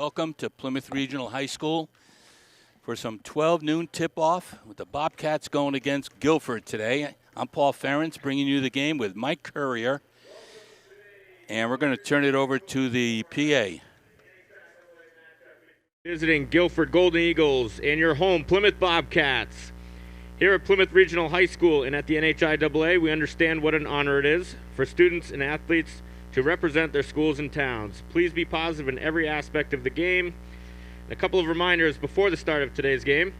Welcome to Plymouth Regional High School for some 12 noon tip-off with the Bobcats going against Gilford today. I'm Paul Ferentz bringing you the game with Mike Courier, and we're going to turn it over to the PA. Visiting Gilford Golden Eagles and your home Plymouth Bobcats. Here at Plymouth Regional High School and at the NHIAA, we understand what an honor it is for students and athletes to represent their schools and towns. Please be positive in every aspect of the game. A couple of reminders before the start of today's game.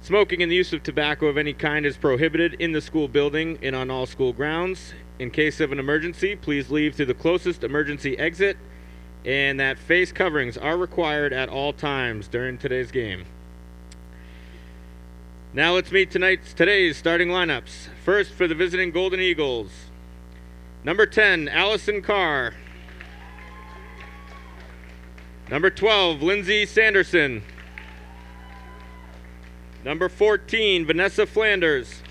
Smoking and the use of tobacco of any kind is prohibited in the school building and on all school grounds. In case of an emergency, please leave through the closest emergency exit, and that face coverings are required at all times during today's game. Now let's meet today's starting lineups. First, for the visiting Golden Eagles, number 10, Allison Carr. Number 12, Lindsay Sanderson. Number 14, Vanessa Flanders.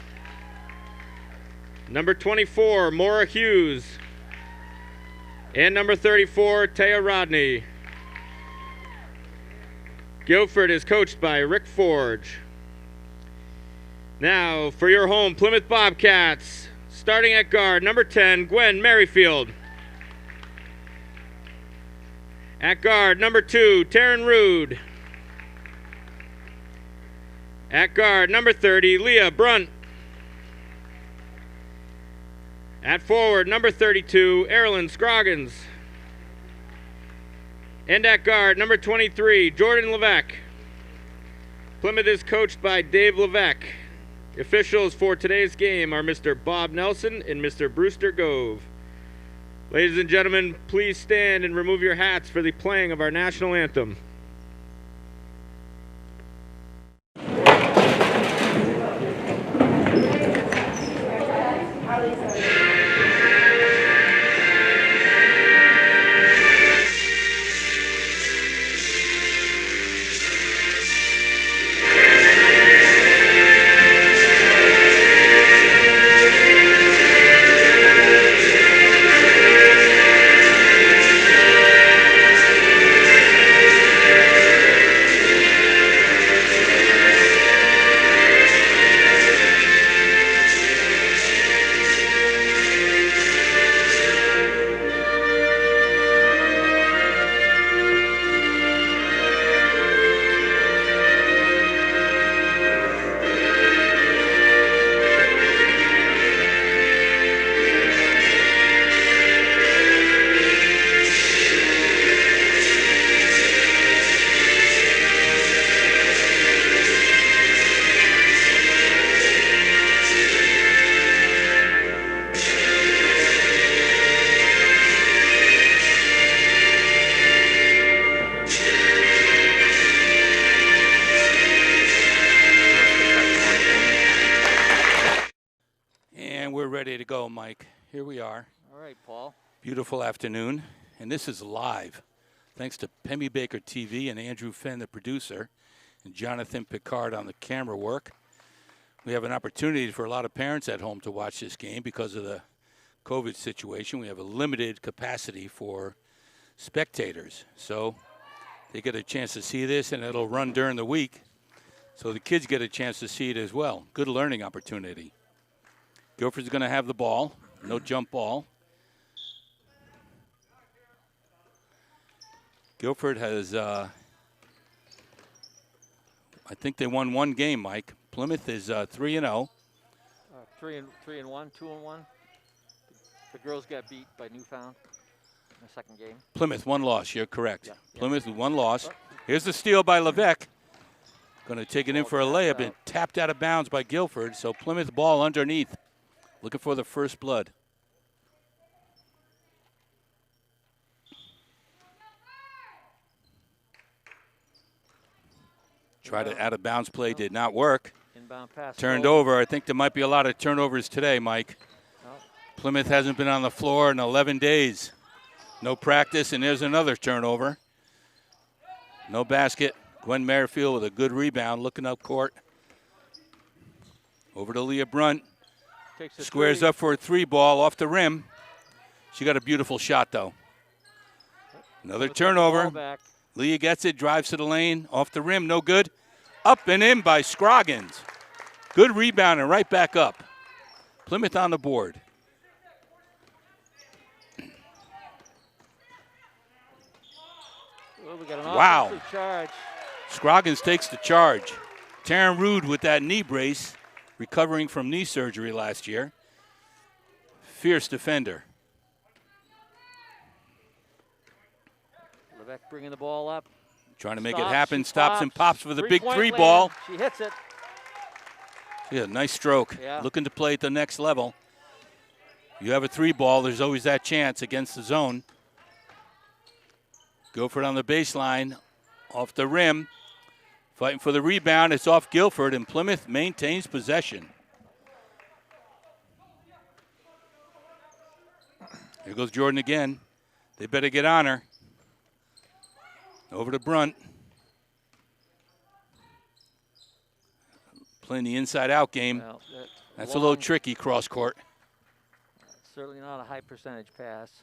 Number 24, Maura Hughes. And number 34, Taya Rodney. Gilford is coached by Rick Forge. Now, for your home Plymouth Bobcats, starting at guard, number 10, Gwen Merrifield. At guard, number 2, Taryn Rude. At guard, number 30, Leah Brunt. At forward, number 32, Erilyn Scroggins. And at guard, number 23, Jordan Levesque. Plymouth is coached by Dave Levesque. Officials for today's game are Mr. Bob Nelson and Mr. Brewster Gove. Ladies and gentlemen, please stand and remove your hats for the playing of our national anthem. Ready to go, Mike. Here we are. All right, Paul. Beautiful afternoon, and this is live. Thanks to Pemmy Baker TV and Andrew Fenn, the producer, and Jonathan Picard on the camera work. We have an opportunity for a lot of parents at home to watch this game because of the COVID situation. We have a limited capacity for spectators, so they get a chance to see this, and it'll run during the week, so the kids get a chance to see it as well. Good learning opportunity. Gilford's going to have the ball, no jump ball. Gilford has, I think they won one game, Mike. Plymouth is 3-0. 3-1, 2-1. The girls got beat by Newfound in the second game. Plymouth, one loss, you're correct. Yeah. Plymouth with one loss. Here's the steal by Levesque. Going to take it in for a layup and tapped out of bounds by Gilford. So Plymouth ball underneath. Looking for the first blood. Tried an out-of-bounds play, did not work. Inbound pass. Turned over. I think there might be a lot of turnovers today, Mike. Plymouth hasn't been on the floor in 11 days. No practice, and there's another turnover. No basket. Gwen Merrifield with a good rebound, looking up court. Over to Leah Brunt. Squares up for a three ball off the rim. She got a beautiful shot, though. Another turnover. Leah gets it, drives to the lane, off the rim, no good. Up and in by Scroggins. Good rebound and right back up. Plymouth on the board. Well, we got an Wow. offensive charge. Scroggins takes the charge. Taryn Rude with that knee brace, recovering from knee surgery last year. Fierce defender. Levesque bringing the ball up. Trying to make it Stops, happen. she Stops and pops for the big three land. ball. She hits it. Yeah, nice stroke. Yeah. Looking to play at the next level. You have a three ball, there's always that chance against the zone. Gilford on the baseline, off the rim. Fighting for the rebound, it's off Gilford, and Plymouth maintains possession. Here goes Jordan again. They better get on her. Over to Brunt. Playing the inside-out game. Well, That's a little tricky cross court. Certainly not a high percentage pass.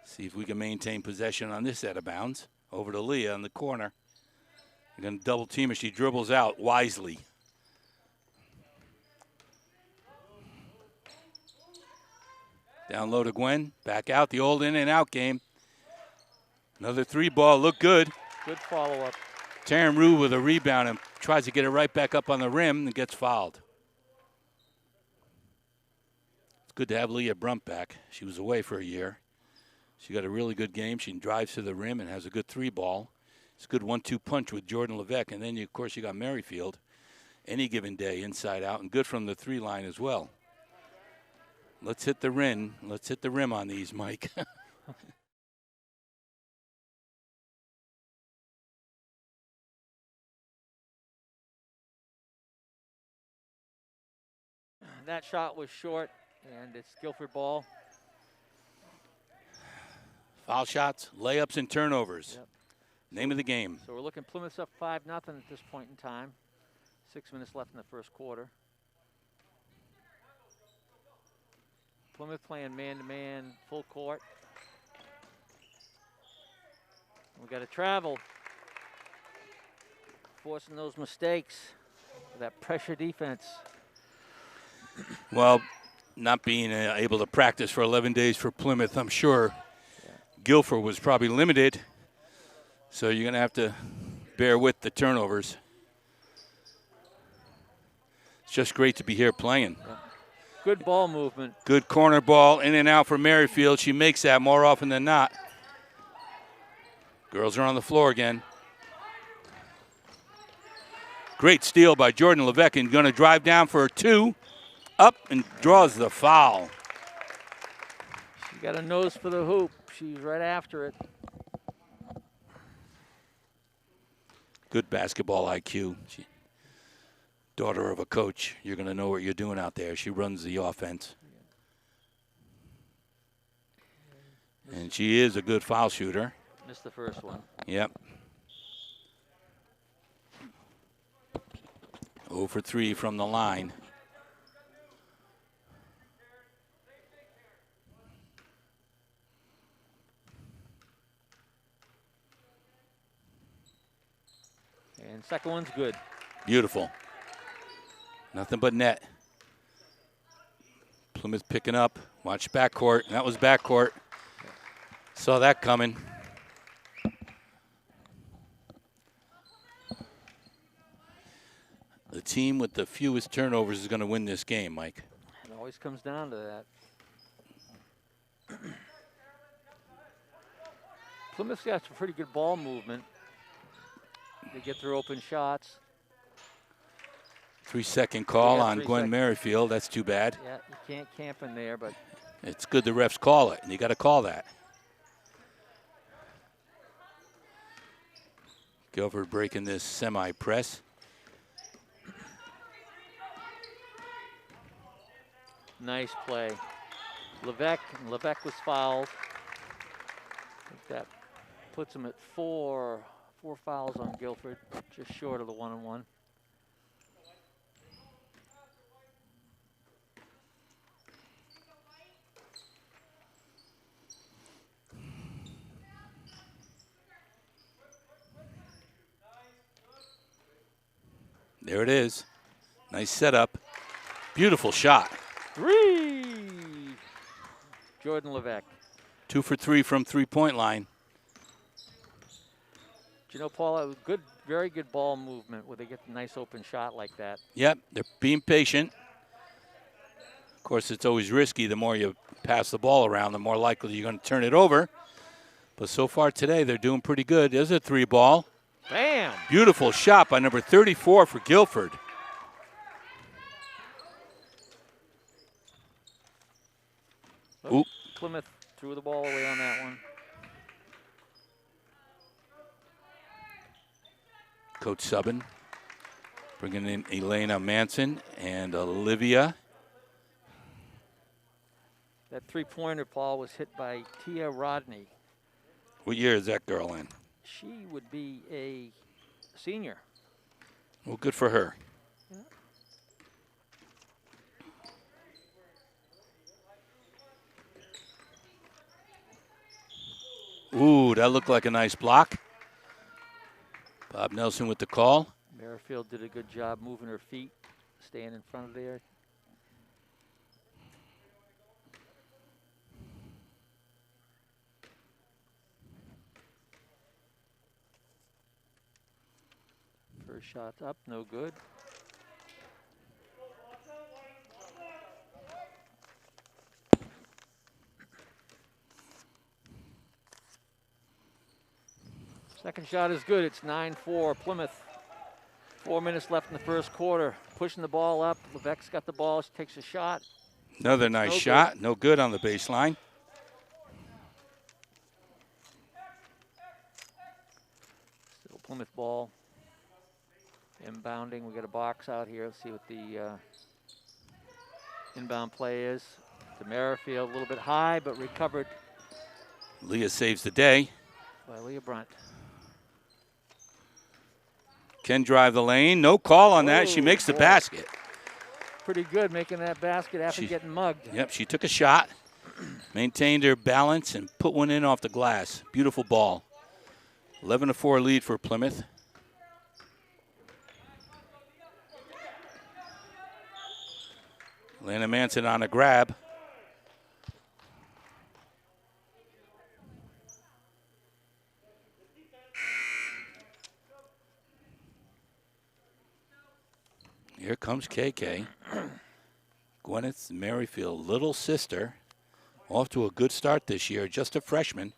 See if we can maintain possession on this out of bounds. Over to Leah in the corner. They're going to double team her. She dribbles out wisely. Down low to Gwen. Back out. The old in and out game. Another three ball. Look good. Good follow-up. Taryn Rue with a rebound and tries to get it right back up on the rim and gets fouled. It's good to have Leah Brunt back. She was away for a year. She got a really good game. She drives to the rim and has a good three ball. It's a good 1-2 punch with Jordan Levesque. And then, of course, you got Merrifield any given day inside out and good from the three line as well. Let's hit the rim. Let's hit the rim on these, Mike. That shot was short, and it's Gilford ball. Foul shots, layups, and turnovers. Yep. Name of the game. So we're looking Plymouth's up 5-0 at this point in time. 6 minutes left in the first quarter. Plymouth playing man-to-man, full court. We got to travel. Forcing those mistakes. That pressure defense. Well, not being able to practice for 11 days for Plymouth, I'm sure Gilford was probably limited. So you're going to have to bear with the turnovers. It's just great to be here playing. Yeah. Good ball movement. Good corner ball in and out for Merrifield. She makes that more often than not. Girls are on the floor again. Great steal by Jordan Levesque and going to drive down for a two. Up and draws the foul. She got a nose for the hoop. She's right after it. Good basketball IQ. Daughter of a coach. You're going to know what you're doing out there. She runs the offense. And she is a good foul shooter. Missed the first one. Yep. 0 for 3 from the line. And second one's good. Beautiful. Nothing but net. Plymouth picking up. Watch backcourt. That was backcourt. Saw that coming. The team with the fewest turnovers is going to win this game, Mike. It always comes down to that. Plymouth's got some pretty good ball movement. They get their open shots. 3-second call Yeah, on 3 Gwen seconds. Merrifield. That's too bad. Yeah, you can't camp in there, but It's good the refs call it, and you got to call that. Gilford breaking this semi-press. nice play. Levesque was fouled. I think that puts him at four fouls on Gilford, just short of the 1-on-1. There it is. Nice setup. Beautiful shot. 3. Jordan Levesque. 2 for 3 from three-point line. Do you know, Paul, it was good, very good ball movement where they get a nice open shot like that. Yep, they're being patient. Of course, it's always risky. The more you pass the ball around, the more likely you're going to turn it over. But so far today, they're doing pretty good. There's a 3-ball. Bam! Beautiful shot by number 34 for Gilford. Oop. Plymouth threw the ball away on that one. Coach Subban bringing in Elena Manson and Olivia. That 3-pointer, Paul, was hit by Tia Rodney. What year is that girl in? She would be a senior. Well, good for her. Yeah. Ooh, that looked like a nice block. Bob Nelson with the call. Merrifield did a good job moving her feet, staying in front of there. First shot's up, no good. Second shot is good. It's 9-4 Plymouth. 4 minutes left in the first quarter. Pushing the ball up. Levesque's got the ball. She takes a shot. Another nice shot. Good. No good on the baseline. Still Plymouth ball. Inbounding. We got a box out here. Let's see what the inbound play is. To Merrifield, a little bit high, but recovered Leah saves the day. by Leah Brunt. Can drive the lane. No call on that. She Whoa, makes the boy. basket. Pretty good making that basket after getting mugged. Yep, she took a shot, maintained her balance, and put one in off the glass. Beautiful ball. 11-4 lead for Plymouth. Lana Manson on a grab. Here comes KK. Gwyneth Merrifield, little sister, off to a good start this year, just a freshman,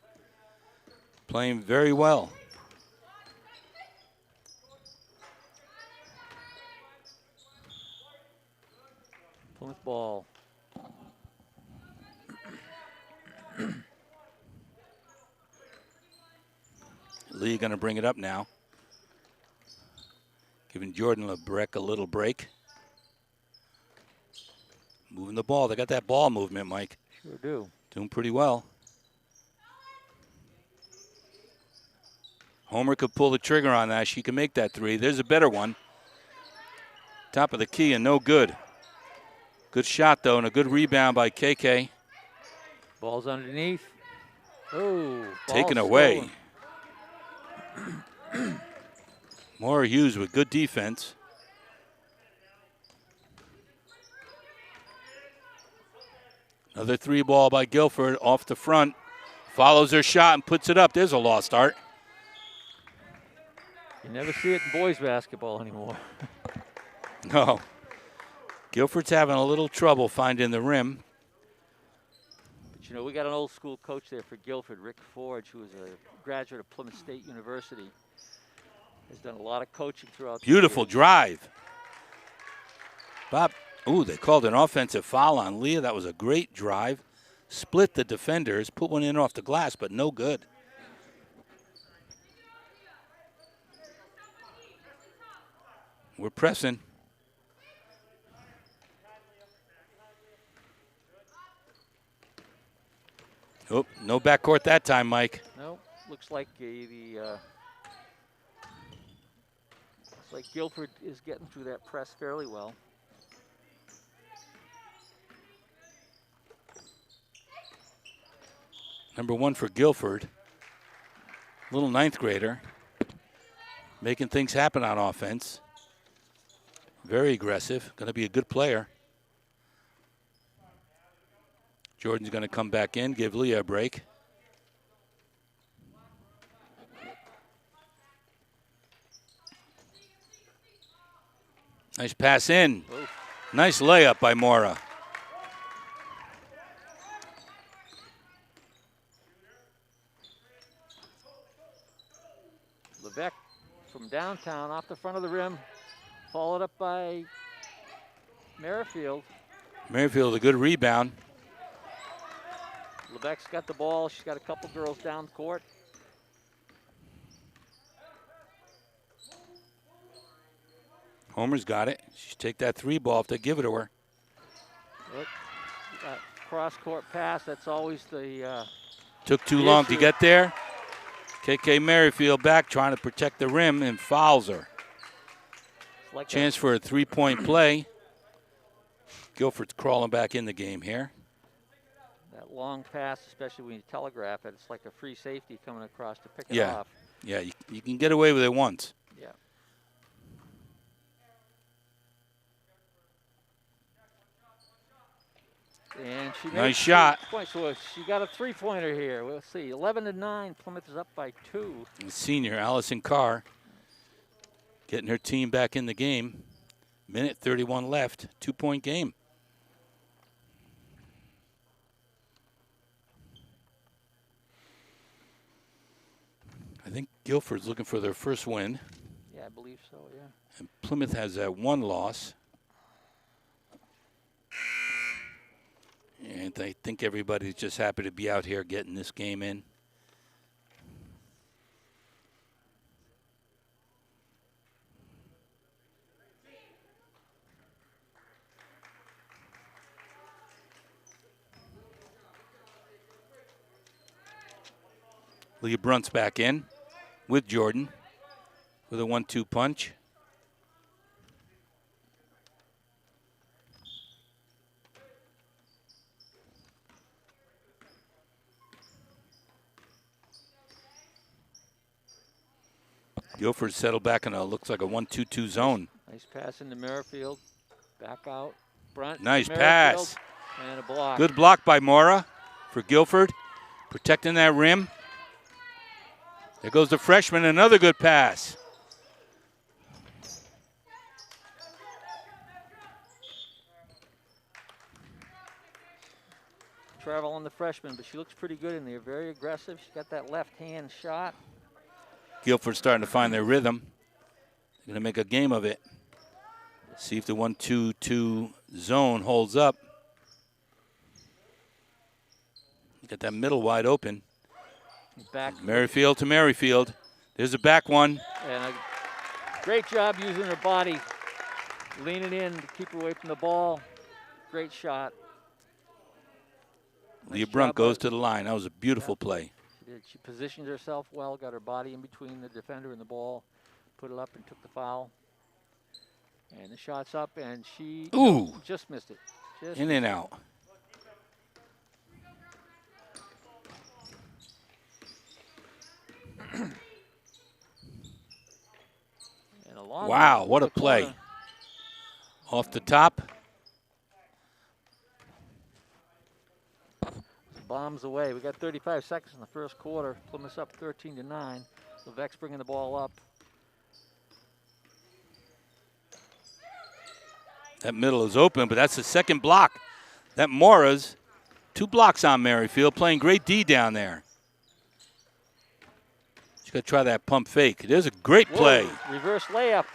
playing very well. Plymouth ball. Lee going to bring it up now. Giving Jordan Lebrecht a little break. Moving the ball. They got that ball movement, Mike. Sure do. Doing pretty well. Homer could pull the trigger on that. She can make that 3. There's a better one. Top of the key and no good. Good shot, though, and a good rebound by KK. Ball's underneath. Oh, taken away. Maura Hughes with good defense. Another 3-ball by Gilford off the front. Follows her shot and puts it up. There's a lost start. You never see it in boys basketball anymore. No. Gilford's having a little trouble finding the rim. But, you know, we got an old school coach there for Gilford, Rick Forge, who is a graduate of Plymouth State University. Has done a lot of coaching throughout. Beautiful drive. Bob, ooh, they called an offensive foul on Leah. That was a great drive. Split the defenders, put one in off the glass, but no good. We're pressing. Oh, no backcourt that time, Mike. No, looks like looks like Gilford is getting through that press fairly well. Number 1 for Gilford. Little 9th grader. Making things happen on offense. Very aggressive. Going to be a good player. Jordan's going to come back in, give Leah a break. Nice pass in. Oof. Nice layup by Mora. Levesque from downtown off the front of the rim, followed up by Merrifield. Merrifield, a good rebound. Levesque's got the ball. She's got a couple girls down the court. Homer's got it. She's take that 3 ball if they give it to her. Look, cross-court pass. That's always the Took too long to get there. KK Merrifield back trying to protect the rim and fouls her. like Chance for a 3-point play. Gilford's crawling back in the game here. that long pass, especially when you telegraph it. It's like a free safety coming across to pick it Yeah. off. Yeah, you can get away with it once. Yeah. And she Nice makes shot. 3 points. So she got a 3-pointer here. We'll see. 11-9. Plymouth is up by 2. And senior Allison Carr getting her team back in the game. Minute 31 left. 2-point game. I think Gilford's looking for their first win. Yeah, I believe so, yeah. And Plymouth has that 1 loss. And I think everybody's just happy to be out here getting this game in. Leah Brunt's back in with Jordan with a 1-2 punch. Gilford settled back in a looks like a 1-2-2 zone. Nice pass into Merrifield. Back out. Brunt. Nice Merrifield, pass. And a block. Good block by Mora for Gilford, protecting that rim. There goes the freshman, another good pass. Travel on the freshman, but she looks pretty good in there. Very aggressive. She's got that left hand shot. Gilford's starting to find their rhythm. They're going to make a game of it. See if the 1-2-2 zone holds up. Got that middle wide open. Back. Merrifield to Merrifield. There's a back one. And a great job using her body, leaning in to keep her away from the ball. Great shot. Leah Brunt goes to the line. That was a beautiful play. She did. She positioned herself well, got her body in between the defender and the ball, put it up and took the foul. And the shot's up, and she just missed it. Just in and out. And a long wow, one what a over the play. corner. Off the top. Bombs away. We got 35 seconds in the first quarter. Plymouth's up 13-9. Levesque's bringing the ball up. That middle is open, but that's the second block. That Mora's 2 blocks on Merrifield, playing great D down there. She's got to try that pump fake. There's a great play. Whoa, reverse layup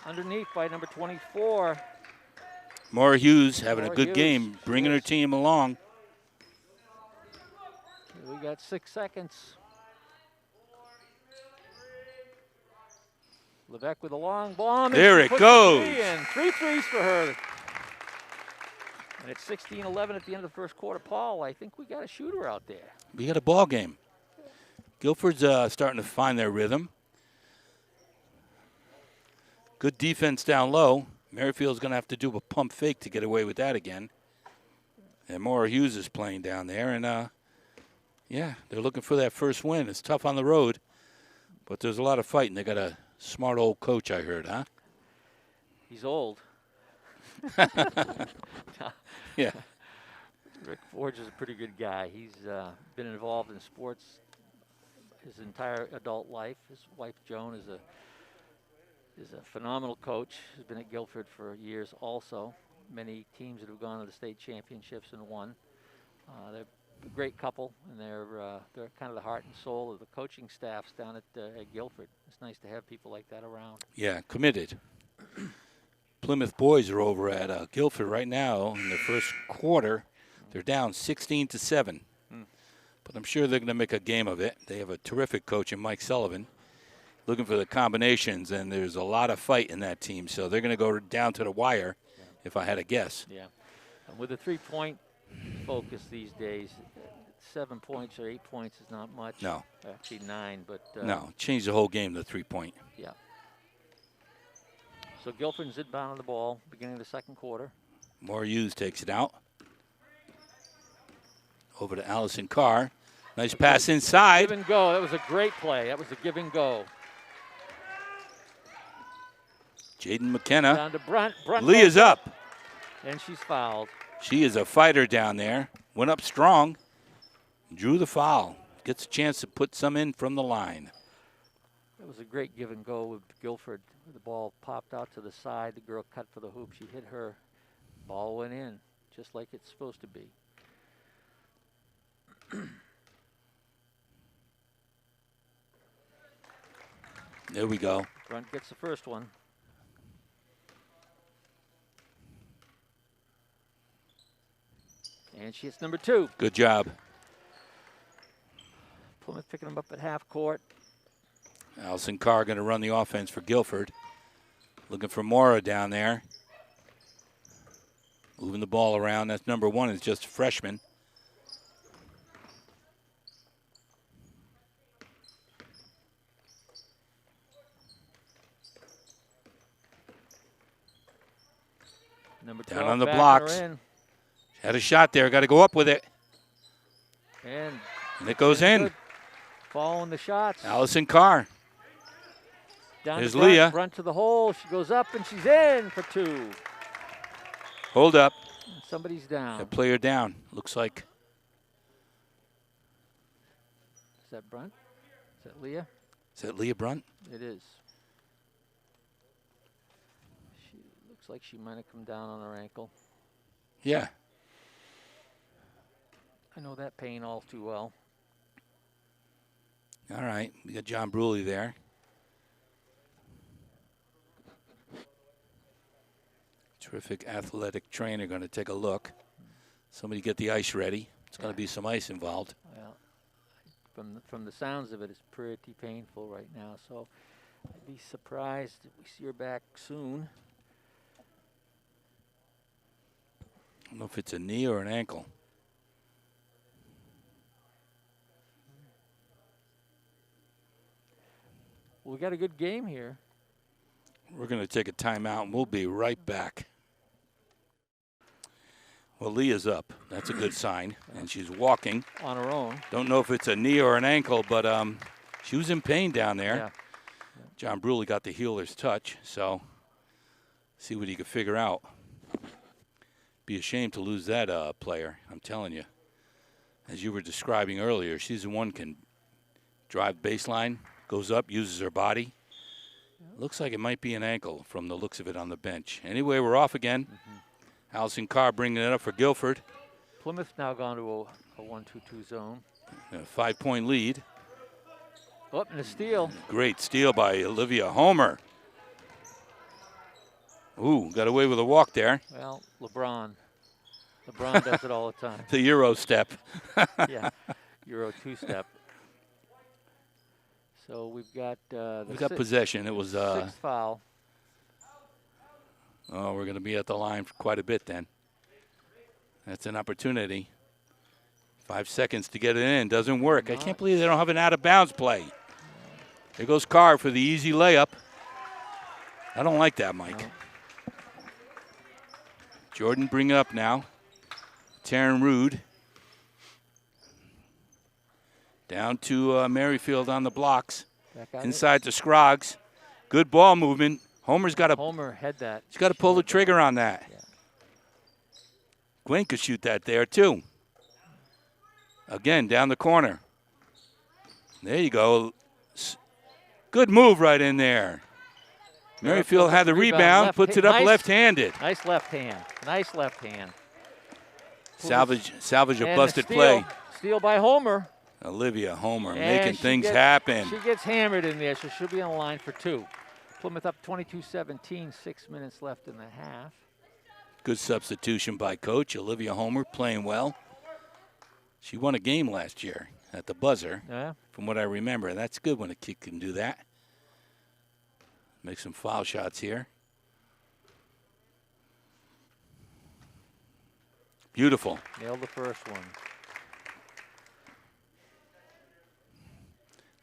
underneath by number 24. Maura Hughes having Maura a good Hughes, game, bringing her yes. team along. We got 6 seconds. Levesque with a long bomb. There and she it puts goes. the 3 in. 3 threes for her. And it's 16-11 at the end of the first quarter. Paul, I think we got a shooter out there. We got a ball game. Gilford's starting to find their rhythm. Good defense down low. Merrifield's going to have to do a pump fake to get away with that again. And Maura Hughes is playing down there. And, yeah, they're looking for that first win. It's tough on the road, but there's a lot of fighting. They got a smart old coach, I heard, huh? He's old. Yeah. Rick Forge is a pretty good guy. He's been involved in sports his entire adult life. His wife Joan is a phenomenal coach. Has been at Gilford for years also. Many teams that have gone to the state championships and won. They're a great couple, and they're kind of the heart and soul of the coaching staffs down at Gilford. It's nice to have people like that around. Yeah, committed. Plymouth boys are over at Gilford right now in the first quarter. They're down 16-7. But I'm sure they're going to make a game of it. They have a terrific coach in Mike Sullivan, looking for the combinations, and there's a lot of fight in that team. So they're going to go down to the wire, if I had to guess. Yeah. And with a 3-point focus these days, 7 points or 8 points is not much. No. Actually 9, but no, change the whole game to 3-point. Yeah. So Gilford's inbound on the ball, beginning of the second quarter. Moore Hughes takes it out. Over to Allison Carr. Nice pass inside. Give and go. That was a great play. That was a give and go. Jaden McKenna. Down to Brunt. Leah's up. And she's fouled. She is a fighter down there. Went up strong. Drew the foul. Gets a chance to put some in from the line. It was a great give and go with Gilford. The ball popped out to the side. The girl cut for the hoop. She hit her. Ball went in, just like it's supposed to be. There we go. Brunt gets the first one. And she hits number 2. Good job. Plymouth picking them up at half court. Allison Carr going to run the offense for Gilford. Looking for Mora down there. Moving the ball around. That's number 1. Is just a freshman. Number Down on the backing blocks. her in. Had a shot there. Got to go up with it. And it goes in. Good. Following the shots. Allison Carr. Down There's to Brunt, Leah. Brunt to the hole. She goes up and she's in for 2. Hold up. Somebody's down. A player down. Looks like. Is that Brunt? Is that Leah? Is that Leah Brunt? It is. She looks like she might have come down on her ankle. Yeah. I know that pain all too well. All right. We got John Bruley there. Terrific athletic trainer going to take a look. Somebody get the ice ready. It's going to be some ice involved. Well, from the sounds of it, it's pretty painful right now. So I'd be surprised if we see her back soon. I don't know if it's a knee or an ankle. Well, we got a good game here. We're going to take a timeout, and we'll be right back. Well, Leah's up. That's a good sign. And she's walking. On her own. Don't know if it's a knee or an ankle, but she was in pain down there. Yeah. John Bruley got the healer's touch, so see what he could figure out. Be a shame to lose that player, I'm telling you. As you were describing earlier, she's the one can drive baseline, goes up, uses her body. Looks like it might be an ankle from the looks of it on the bench. Anyway, we're off again. Allison Carr bringing it up for Gilford. Plymouth now gone to a 1-2-2 zone. A 5-point lead. Oh, and a steal. Great steal by Olivia Homer. Ooh, got away with a walk there. Well, LeBron does it all the time. The Euro step. Yeah, Euro 2-step. So we've got we got possession. It was 6th foul. Oh, we're going to be at the line for quite a bit then. That's an opportunity. 5 seconds to get it in. Doesn't work. I can't believe they don't have an out-of-bounds play. There goes Carr for the easy layup. I don't like that, Mike. No. Jordan bring it up now. Taryn Rude. Down to Merrifield on the blocks. Inside to Scroggs. Good ball movement. Homer's got to. Homer had that. She's got to pull the trigger on that. Yeah. Gwen could shoot that there too. Again, down the corner. There you go. Good move right in there. Merrifield had the rebound, puts it up left-handed. Nice left hand. Nice left hand. Salvage a And busted steal. play. Steal by Homer. Olivia Homer And making she things gets- happen. She gets hammered in there, so she'll be on the line for 2. Plymouth up 22-17, 6 minutes left in the half. Good substitution by coach. Olivia Homer playing well. She won a game last year at the buzzer, Yeah. from what I remember. That's good when a kid can do that. Make some foul shots here. Beautiful. Nailed the first one.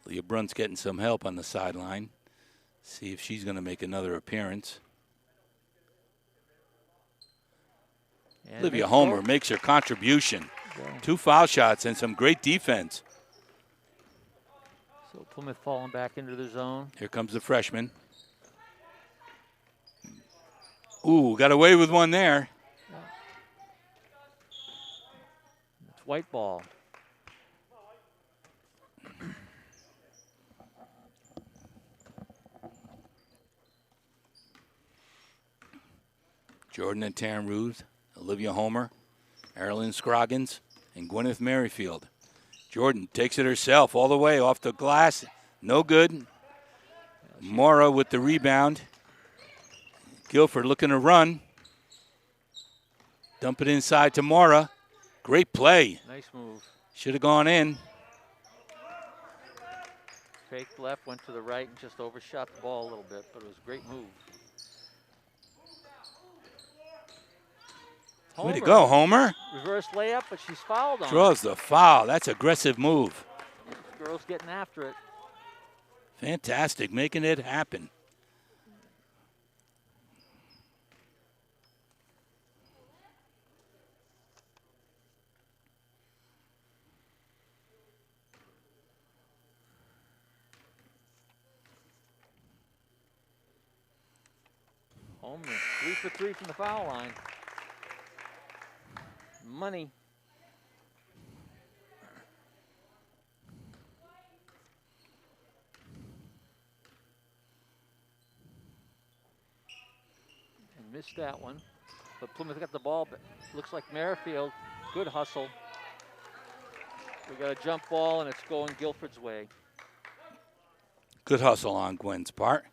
Leah Brunt's getting some help on the sideline. See if she's going to make another appearance. And Olivia makes Homer both. makes her contribution. Yeah. 2 foul shots and some great defense. So Plymouth falling back into the zone. Here comes the freshman. Ooh, got away with one there. It's white ball. Jordan and Taryn Ruth, Olivia Homer, Erilyn Scroggins, and Gwyneth Merrifield. Jordan takes it herself all the way off the glass. No good. Mora with the rebound. Gilford looking to run. Dump it inside to Mora. Great play. Nice move. Should have gone in. Faked left, went to the right, and just overshot the ball a little bit, but it was a great move. Way to go, Homer. Reverse layup, but she's fouled on. Draws the foul. That's aggressive move. This girl's getting after it. Fantastic, making it happen. Homer, 3 for 3 from the foul line. Money. And missed that one. But Plymouth got the ball. But looks like Merrifield. Good hustle. We got a jump ball, and it's going Gilford's way. Good hustle on Gwen's part.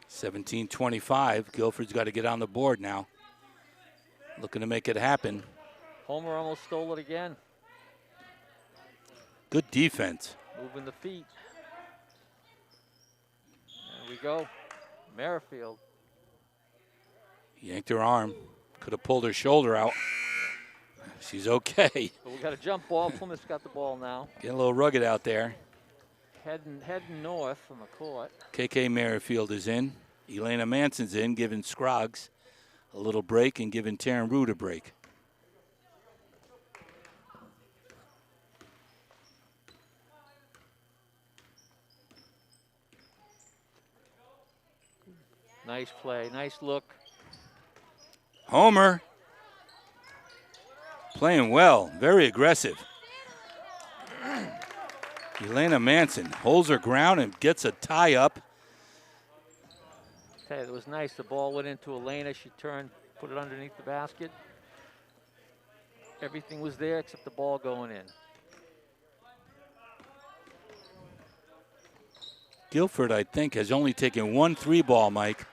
17-25. Guilford's got to get on the board now. Looking to make it happen. Homer almost stole it again. Good defense. Moving the feet. There we go. Merrifield. Yanked her arm. Could have pulled her shoulder out. She's okay. But we got a jump ball. Plymouth's got the ball now. Getting a little rugged out there. Heading north from the court. KK Merrifield is in. Elena Manson's in, giving Scroggs a little break and giving Taryn Root a break. Nice play. Nice look. Homer playing well, very aggressive. Elena Manson holds her ground and gets a tie up. Okay, that was nice. The ball went into Elena. She turned, put it underneath the basket. Everything was there except the ball going in. Gilford, I think, has only taken 1 3-ball, Mike.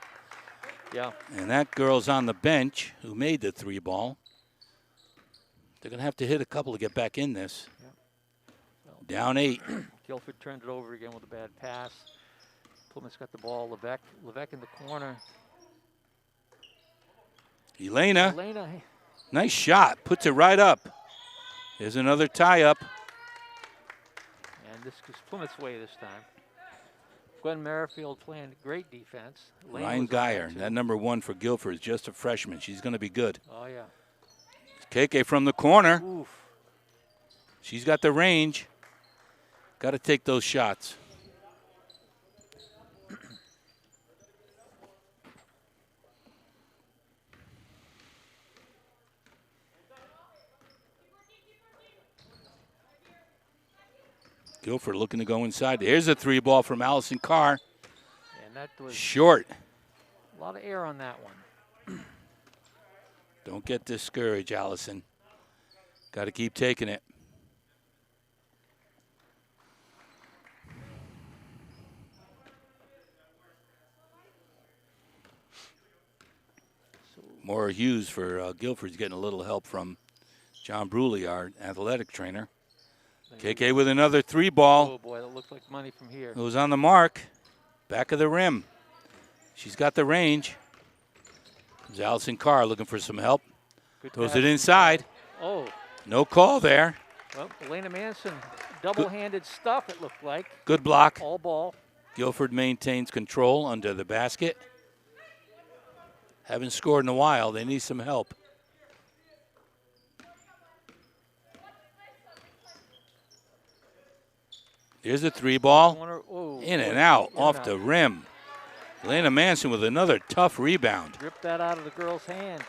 Yeah. And that girl's on the bench who made the 3-ball. They're going to have to hit a couple to get back in this. Yeah. Well, Down 8. Gilford turned it over again with a bad pass. Plymouth's got the ball. Levesque in the corner. Elena, Elena, hey, nice shot. Puts it right up. There's another tie-up. and this is Plymouth's way this time. Gwen Merrifield playing great defense. Elena Ryan was on Geyer, too. that number 1 for Gilford, is just a freshman. She's going to be good. Oh, yeah. KK from the corner. Oof. She's got the range. Got to take those shots. Gilford looking to go inside. Here's a 3 ball from Allison Carr. And that was Short. a lot of air on that one. Don't get discouraged, Allison. Got to keep taking it. Maura Hughes for Gilford's getting a little help from John Bruley, our athletic trainer. KK with another 3 ball. Oh, boy, that looked like money from here. It was on the mark. Back of the rim. She's got the range. There's Allison Carr looking for some help. Throws it inside. Oh. No call there. Well, Elena Manson, double-handed stuff, it looked like. Good block. All ball. Gilford maintains control under the basket. Haven't scored in a while. They need some help. Here's a 3-ball. In and out, off the rim. Elena Manson with another tough rebound. Ripped that out of the girl's hand.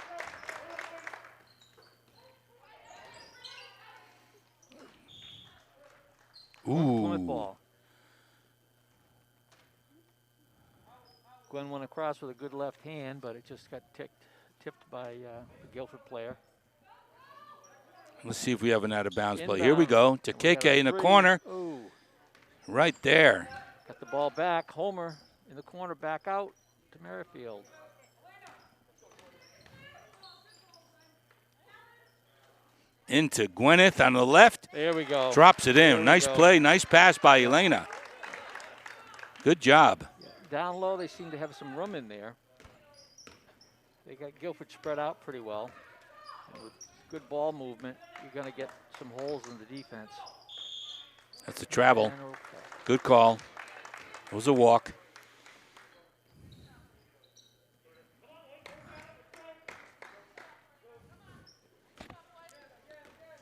Plymouth ball. Gwen went across with a good left hand, but it just got tipped by the Gilford player. Let's see if we have an out-of-bounds play. Here we go to KK in the corner. Ooh. Right there. Got the ball back. Homer in the corner, back out to Merrifield. Into Gwyneth on the left. There we go. Drops it in. Nice play, nice pass by Elena. Good job. Down low, they seem to have some room in there. They got Gilford spread out pretty well. And with good ball movement, you're going to get some holes in the defense. That's a travel. Good call. It was a walk.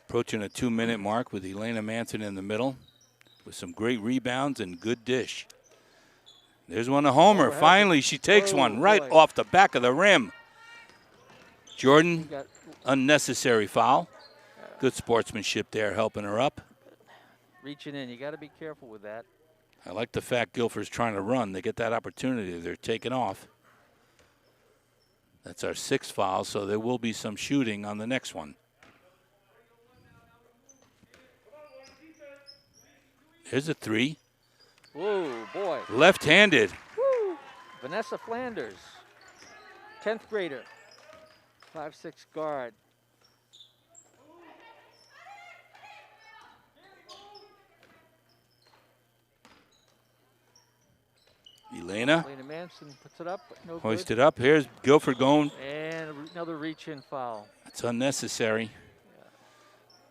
Approaching a 2-minute mark with Elena Manson in the middle with some great rebounds and good dish. There's one to Homer. Finally, she takes one right off the back of the rim. Jordan, unnecessary foul. Good sportsmanship there, helping her up. Reaching in, you got to be careful with that. I like the fact Gilford's trying to run. They get that opportunity. They're taking off. That's our 6th foul, so there will be some shooting on the next one. Here's a 3. Whoa, boy. Left-handed. Woo. Vanessa Flanders, 10th grader, 5'6" guard. Elena Manson puts it up, but no hoist good. it up. Here's Gilford going. And another reach-in foul. It's unnecessary.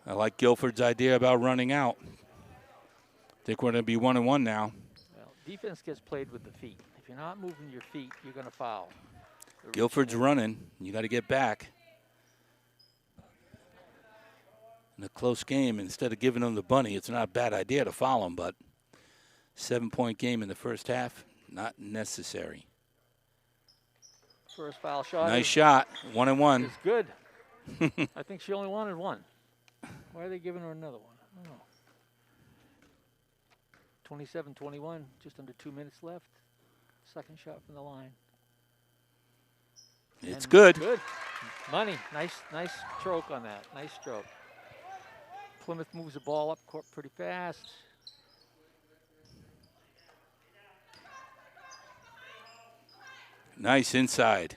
I like Gilford's idea about running out. I think we're going to be 1-1 now. Well, defense gets played with the feet. If you're not moving your feet, you're going to foul. Gilford's running. You got to get back. In a close game, instead of giving them the bunny, it's not a bad idea to foul them, but 7-point game in the first half, not necessary. First foul shot. Nice shot. 1-1. It's good. I think she only wanted one. Why are they giving her another one? I don't know. 27-21, just under 2 minutes left. Second shot from the line. It's good. Good. Money. Nice stroke on that. Nice stroke. Plymouth moves the ball up court pretty fast. Nice inside.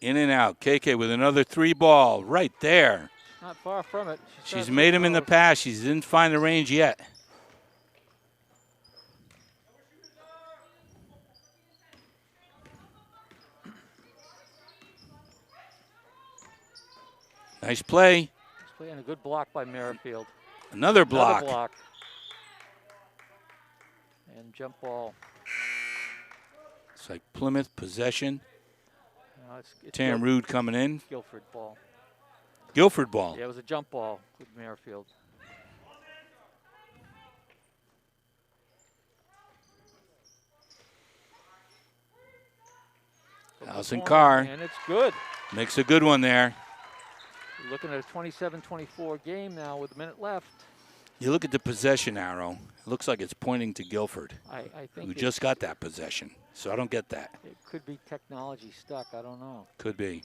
In and out. KK with another 3-ball right there. Not far from it. She's made him in the past. She didn't find the range yet. Nice play. Nice play and a good block by Merrifield. Another block. Another block. And jump ball. It's like Plymouth possession. No, it's Tam Rude coming in. Gilford ball. Gilford ball. Yeah, it was a jump ball with Merrifield. Allison Carr. And it's good. Makes a good one there. We're looking at a 27-24 game now with a minute left. You look at the possession arrow. It looks like it's pointing to Gilford, I think who just got that possession. So I don't get that. it could be technology stuck. I don't know. Could be.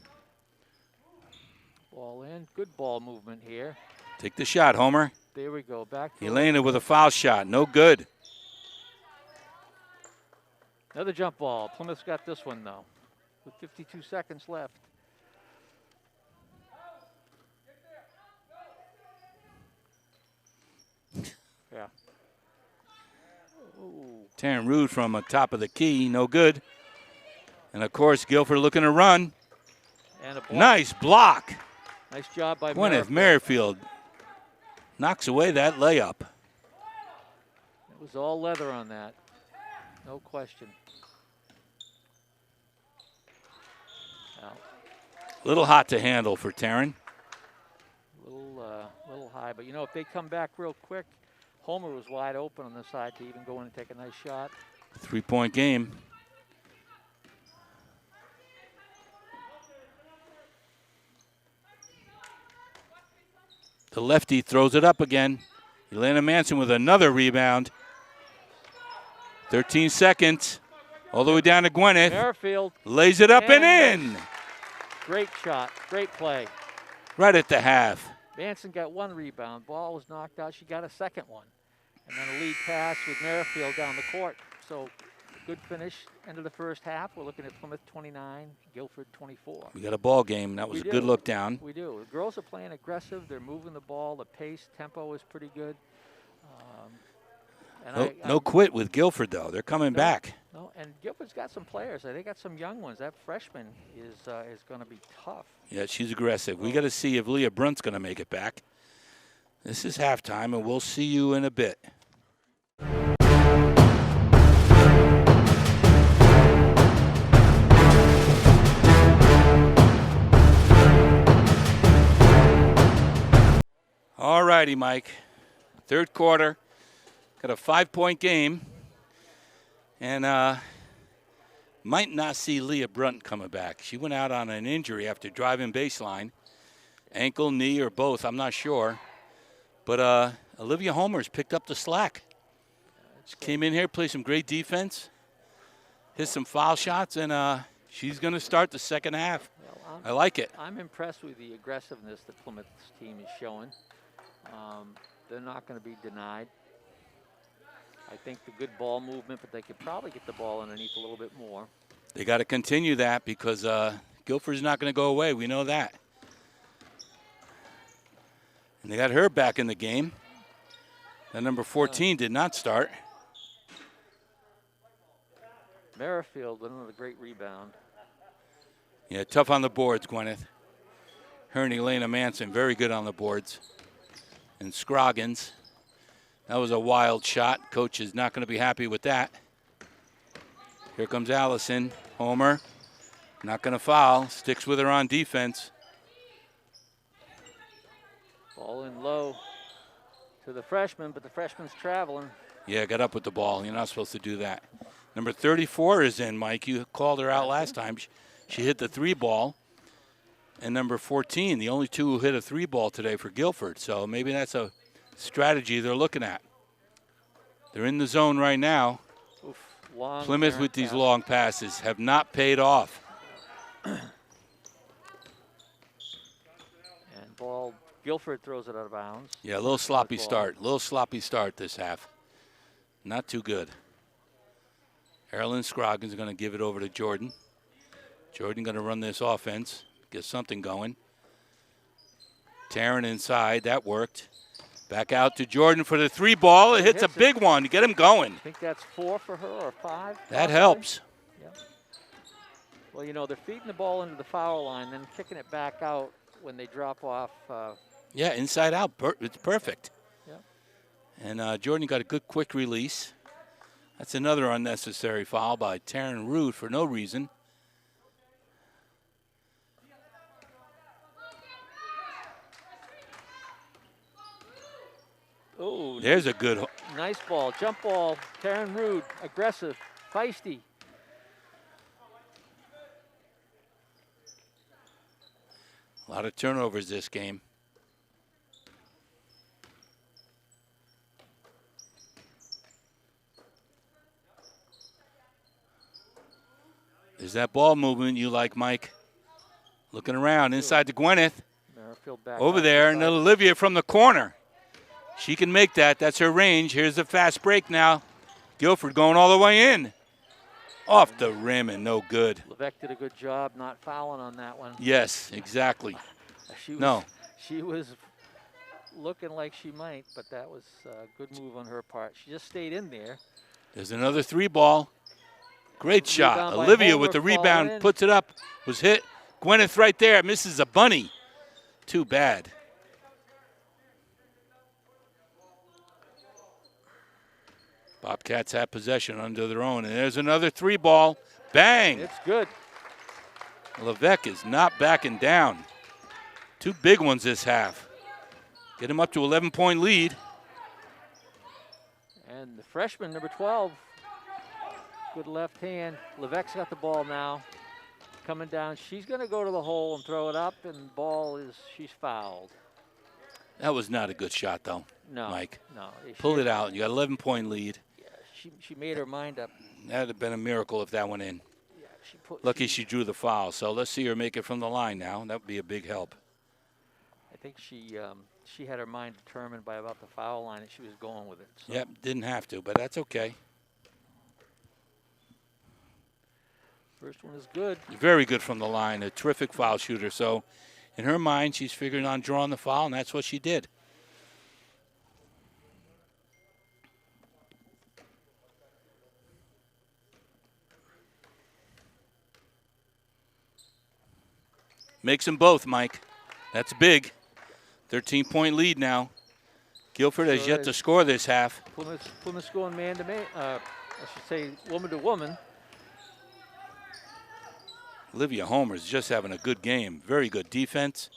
Ball in. Good ball movement here. Take the shot, Homer. There we go. Back to Elena with a foul shot. No good. another jump ball. Plymouth's got this one, though, with 52 seconds left. Yeah. Ooh. Taryn Rude from the top of the key. No good. And, of course, Gilford looking to run. And a block. Nice block. Nice job by Gwyneth Merrifield. Merrifield knocks away that layup. It was all leather on that. No question. Out. Little hot to handle for Taryn. Little high, but you know, if they come back real quick, Homer was wide open on the side to even go in and take a nice shot. 3-point game. The lefty throws it up again. Elena Manson with another rebound. 13 seconds. All the way down to Gwyneth. Merrifield. Lays it up and in. Great shot. Great play. Right at the half. Manson got one rebound. Ball was knocked out. She got a second one. And then a lead pass with Merrifield down the court. So good finish. End of the first half. We're looking at Plymouth 29, Gilford 24. We got a ball game. That was a good look down. We do. The girls are playing aggressive. They're moving the ball. The pace, tempo is pretty good. No quit with Gilford, though. They're coming back. No, and Gilford's got some players. They got some young ones. That freshman is going to be tough. Yeah, she's aggressive. We got to see if Leah Brunt's going to make it back. This is halftime, and we'll see you in a bit. All righty, Mike. Third quarter. Got a 5-point game. And might not see Leah Brunt coming back. She went out on an injury after driving baseline. Ankle, knee, or both, I'm not sure. But Olivia Homer's picked up the slack. She came in here, played some great defense, hit some foul shots, and she's going to start the second half. Well, I like it. I'm impressed with the aggressiveness that Plymouth's team is showing. They're not going to be denied. I think the good ball movement, but they could probably get the ball underneath a little bit more. They got to continue that because Gilford's not going to go away. We know that. And they got her back in the game. That number 14 did not start. Merrifield with another great rebound. Yeah, tough on the boards, Gwyneth. Her and Elena Manson, very good on the boards. And Scroggins. That was a wild shot. Coach is not going to be happy with that. Here comes Allison. Homer. Not going to foul. Sticks with her on defense. Ball in low to the freshman, but the freshman's traveling. Yeah, got up with the ball. You're not supposed to do that. Number 34 is in, Mike. You called her out last time. She hit the 3-ball. And number 14, the only two who hit a 3-ball today for Gilford. So maybe that's a strategy they're looking at. They're in the zone right now. Oof, Plymouth with these long passes have not paid off. And ball, Gilford throws it out of bounds. Yeah, a little sloppy start. A little sloppy start this half. Not too good. Erilyn Scroggins is going to give it over to Jordan. Jordan going to run this offense, get something going. Taryn inside, that worked. Back out to Jordan for the 3-ball. It hits a big one to get him going. I think that's 4 for her or 5. That helps. Yeah. Well, you know, they're feeding the ball into the foul line, then kicking it back out when they drop off. Yeah, inside out. It's perfect. Yeah. And Jordan got a good quick release. That's another unnecessary foul by Taryn Rude for no reason. Oh, there's a good. Nice ball, jump ball. Taryn Rude, aggressive, feisty. A lot of turnovers this game. There's that ball movement you like, Mike. Looking around inside to Gwyneth. Merrifield back Over out there, to and the side. Olivia from the corner. She can make that. That's her range. Here's a fast break now. Gilford going all the way in. Off the rim and no good. Levesque did a good job not fouling on that one. Yes, exactly. She was looking like she might, but that was a good move on her part. She just stayed in there. There's another 3 ball. Great shot. Rebound by Olivia Homer, with the fall rebound, in. puts it up, was hit. Gwyneth right there, misses a bunny. Too bad. Bobcats have possession under their own, and there's another 3 ball. Bang! It's good. Levesque is not backing down. 2 big ones this half. Get him up to 11-point lead. And the freshman, number 12, good left hand. Levesque's got the ball now. Coming down, she's going to go to the hole and throw it up, and the ball she's fouled. That was not a good shot, though, No, Mike. no. Pull it out. You got 11-point lead. Yeah, she made her mind up. That would have been a miracle if that went in. Yeah, Lucky she drew the foul. So let's see her make it from the line now. That would be a big help. I think she had her mind determined by about the foul line and she was going with it. So. Yep, didn't have to, but that's okay. First one is good. Very good from the line. A terrific foul shooter. So in her mind, she's figuring on drawing the foul, and that's what she did. Makes them both, Mike. That's big. 13-point lead now. Gilford has yet to score this half. Plymouth's going man-to-man. I should say woman-to-woman. Olivia Homer's just having a good game. Very good defense.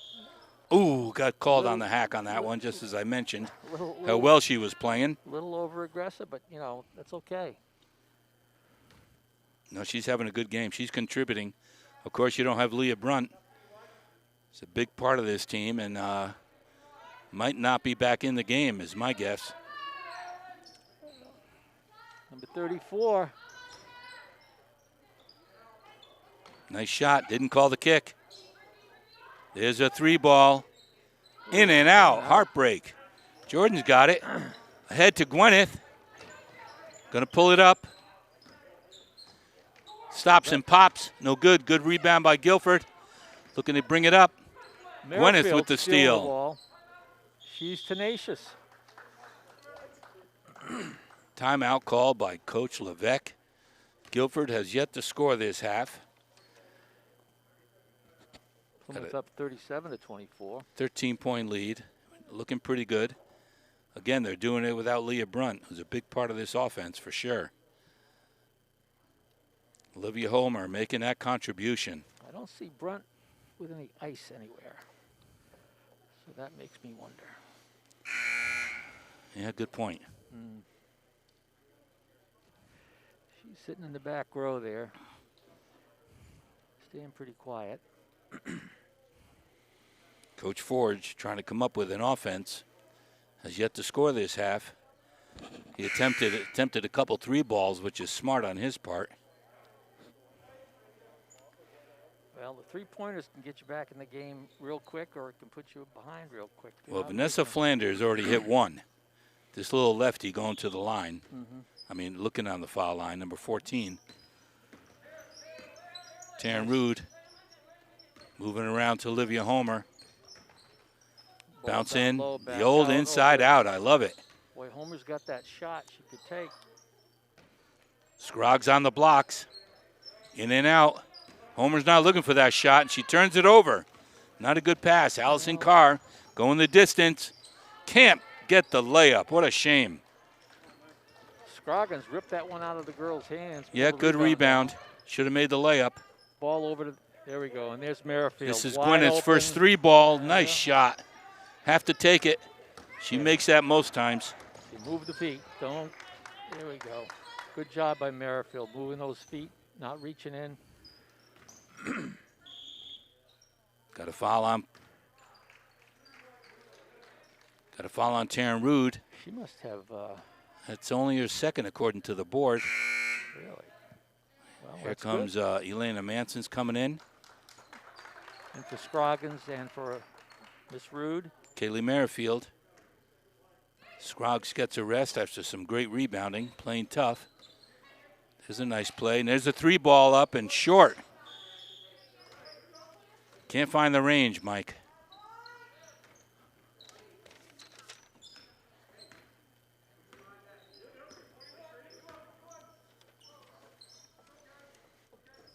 Ooh, got called on the hack on that one, just as I mentioned. How well she was playing. A little over-aggressive, but, that's okay. No, she's having a good game. She's contributing. Of course, you don't have Leah Brunt. It's a big part of this team, and might not be back in the game, is my guess. Number 34. Nice shot. Didn't call the kick. There's a 3 ball. In and out. Heartbreak. Jordan's got it. Ahead to Gwyneth. Going to pull it up. Stops and pops. No good. Good rebound by Gilford. Looking to bring it up. Gwyneth with the steal. Ball. She's tenacious. Timeout called by Coach Levesque. Gilford has yet to score this half. Plymouth up 37-24. 13-point lead. Looking pretty good. Again, they're doing it without Leah Brunt, who's a big part of this offense for sure. Olivia Homer making that contribution. I don't see Brunt with any ice anywhere. So that makes me wonder. Yeah, good point. She's sitting in the back row there. Staying pretty quiet. Coach Forge trying to come up with an offense. Has yet to score this half. He attempted a couple 3 balls, which is smart on his part. Well, the 3-pointers can get you back in the game real quick, or it can put you behind real quick. Well, Vanessa Flanders already hit 1. This little lefty going to the line. I mean, looking on the foul line, number 14. Taryn Rude moving around to Olivia Homer. Bounce in, low, the old inside out. I love it. Boy, Homer's got that shot she could take. Scroggs on the blocks. In and out. Homer's not looking for that shot, and she turns it over. Not a good pass. Allison Carr going the distance. Can't get the layup. What a shame. Scroggins ripped that one out of the girl's hands. Yeah, good rebound. Should have made the layup. Ball over to, there we go, and there's Merrifield. This is wide Gwyneth's open. first 3 ball. Nice shot. Have to take it. She makes that most times. You move the feet. Don't. There we go. Good job by Merrifield, moving those feet, not reaching in. Got a foul on Taryn Rude. She must have. That's only her second according to the board. Really? Here comes Elena Manson's coming in. And for Scroggins and for Miss Rude. Kaylee Merrifield. Scroggs gets a rest after some great rebounding, playing tough. There's a nice play, and there's a 3-ball up and short. Can't find the range, Mike.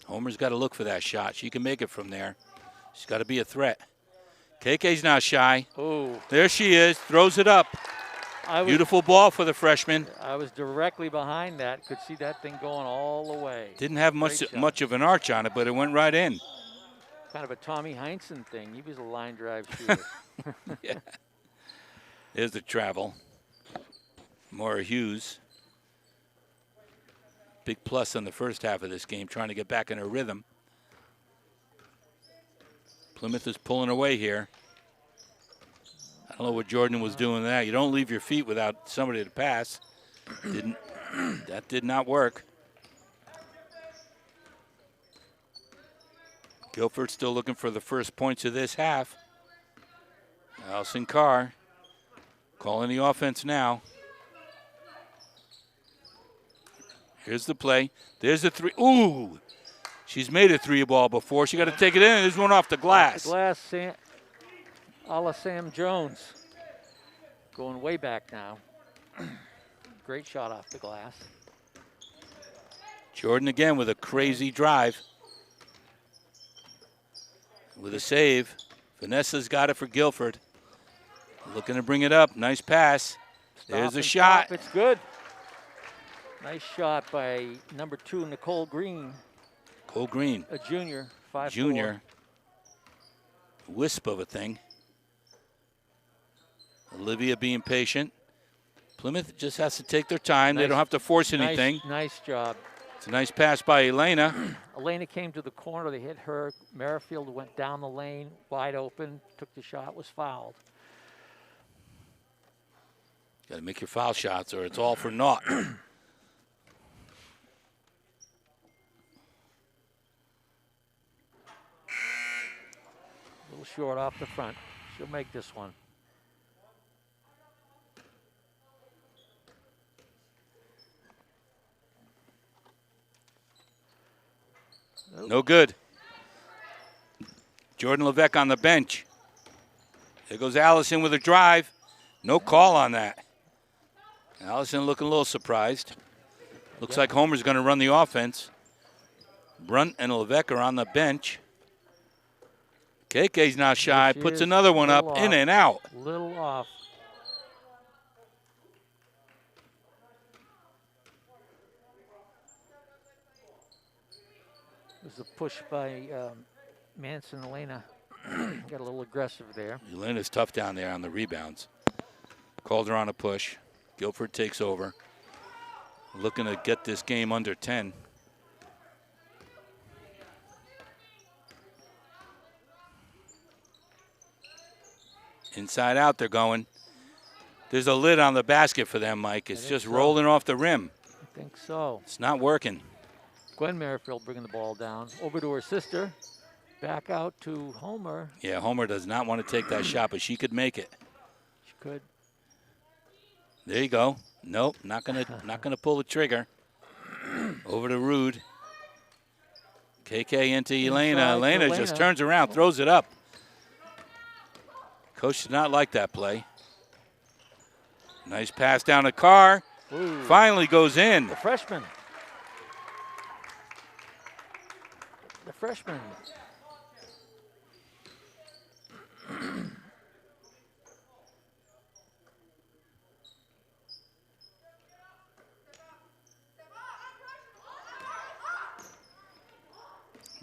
Homer's got to look for that shot. She can make it from there. She's got to be a threat. KK's not shy. Oh. There she is, throws it up. Beautiful ball for the freshman. I was directly behind that. Could see that thing going all the way. Didn't have much of an arch on it, but it went right in. Kind of a Tommy Heinsohn thing. He was a line drive shooter. Yeah. There's the travel. Maura Hughes. Big plus on the first half of this game, trying to get back in her rhythm. Plymouth is pulling away here. I don't know what Jordan was doing there. You don't leave your feet without somebody to pass. That did not work. Gilford still looking for the first points of this half. Allison Carr calling the offense now. Here's the play. There's the 3. Ooh! She's made a 3-ball before. She got to take it in. There's one off the glass. Off the glass, a la Sam Jones. Going way back now. Great shot off the glass. Jordan again with a crazy drive. With a save. Vanessa's got it for Gilford. Looking to bring it up. Nice pass. There's a shot. It's good. Nice shot by number 2, Nicole Green. Cole Green. A junior, 5'4". Junior. Wisp of a thing. Olivia being patient. Plymouth just has to take their time. They don't have to force anything. Nice job. It's a nice pass by Elena. Elena came to the corner. They hit her. Merrifield went down the lane, wide open, took the shot, was fouled. Got to make your foul shots or it's all for naught. A little short off the front. She'll make this one. No good. Jordan Levesque on the bench. There goes Allison with a drive. No call on that. Allison looking a little surprised. Looks like Homer's going to run the offense. Brunt and Levesque are on the bench. KK's not shy. Puts another one up, in and out. Little off. There's a push by Manson. Elena got a little aggressive there. Elena's tough down there on the rebounds. Called her on a push. Gilford takes over. Looking to get this game under 10. Inside out they're going. There's a lid on the basket for them, Mike. It's just rolling off the rim. I think so. It's not working. Gwen Merrifield bringing the ball down. Over to her sister. Back out to Homer. Yeah, Homer does not want to take that shot, but she could make it. She could. There you go. Nope, not gonna pull the trigger. Over to Rude. KK into Elena. Elena just turns around, throws it up. Coach did not like that play. Nice pass down to Carr. Ooh. Finally goes in. The freshman. The freshman.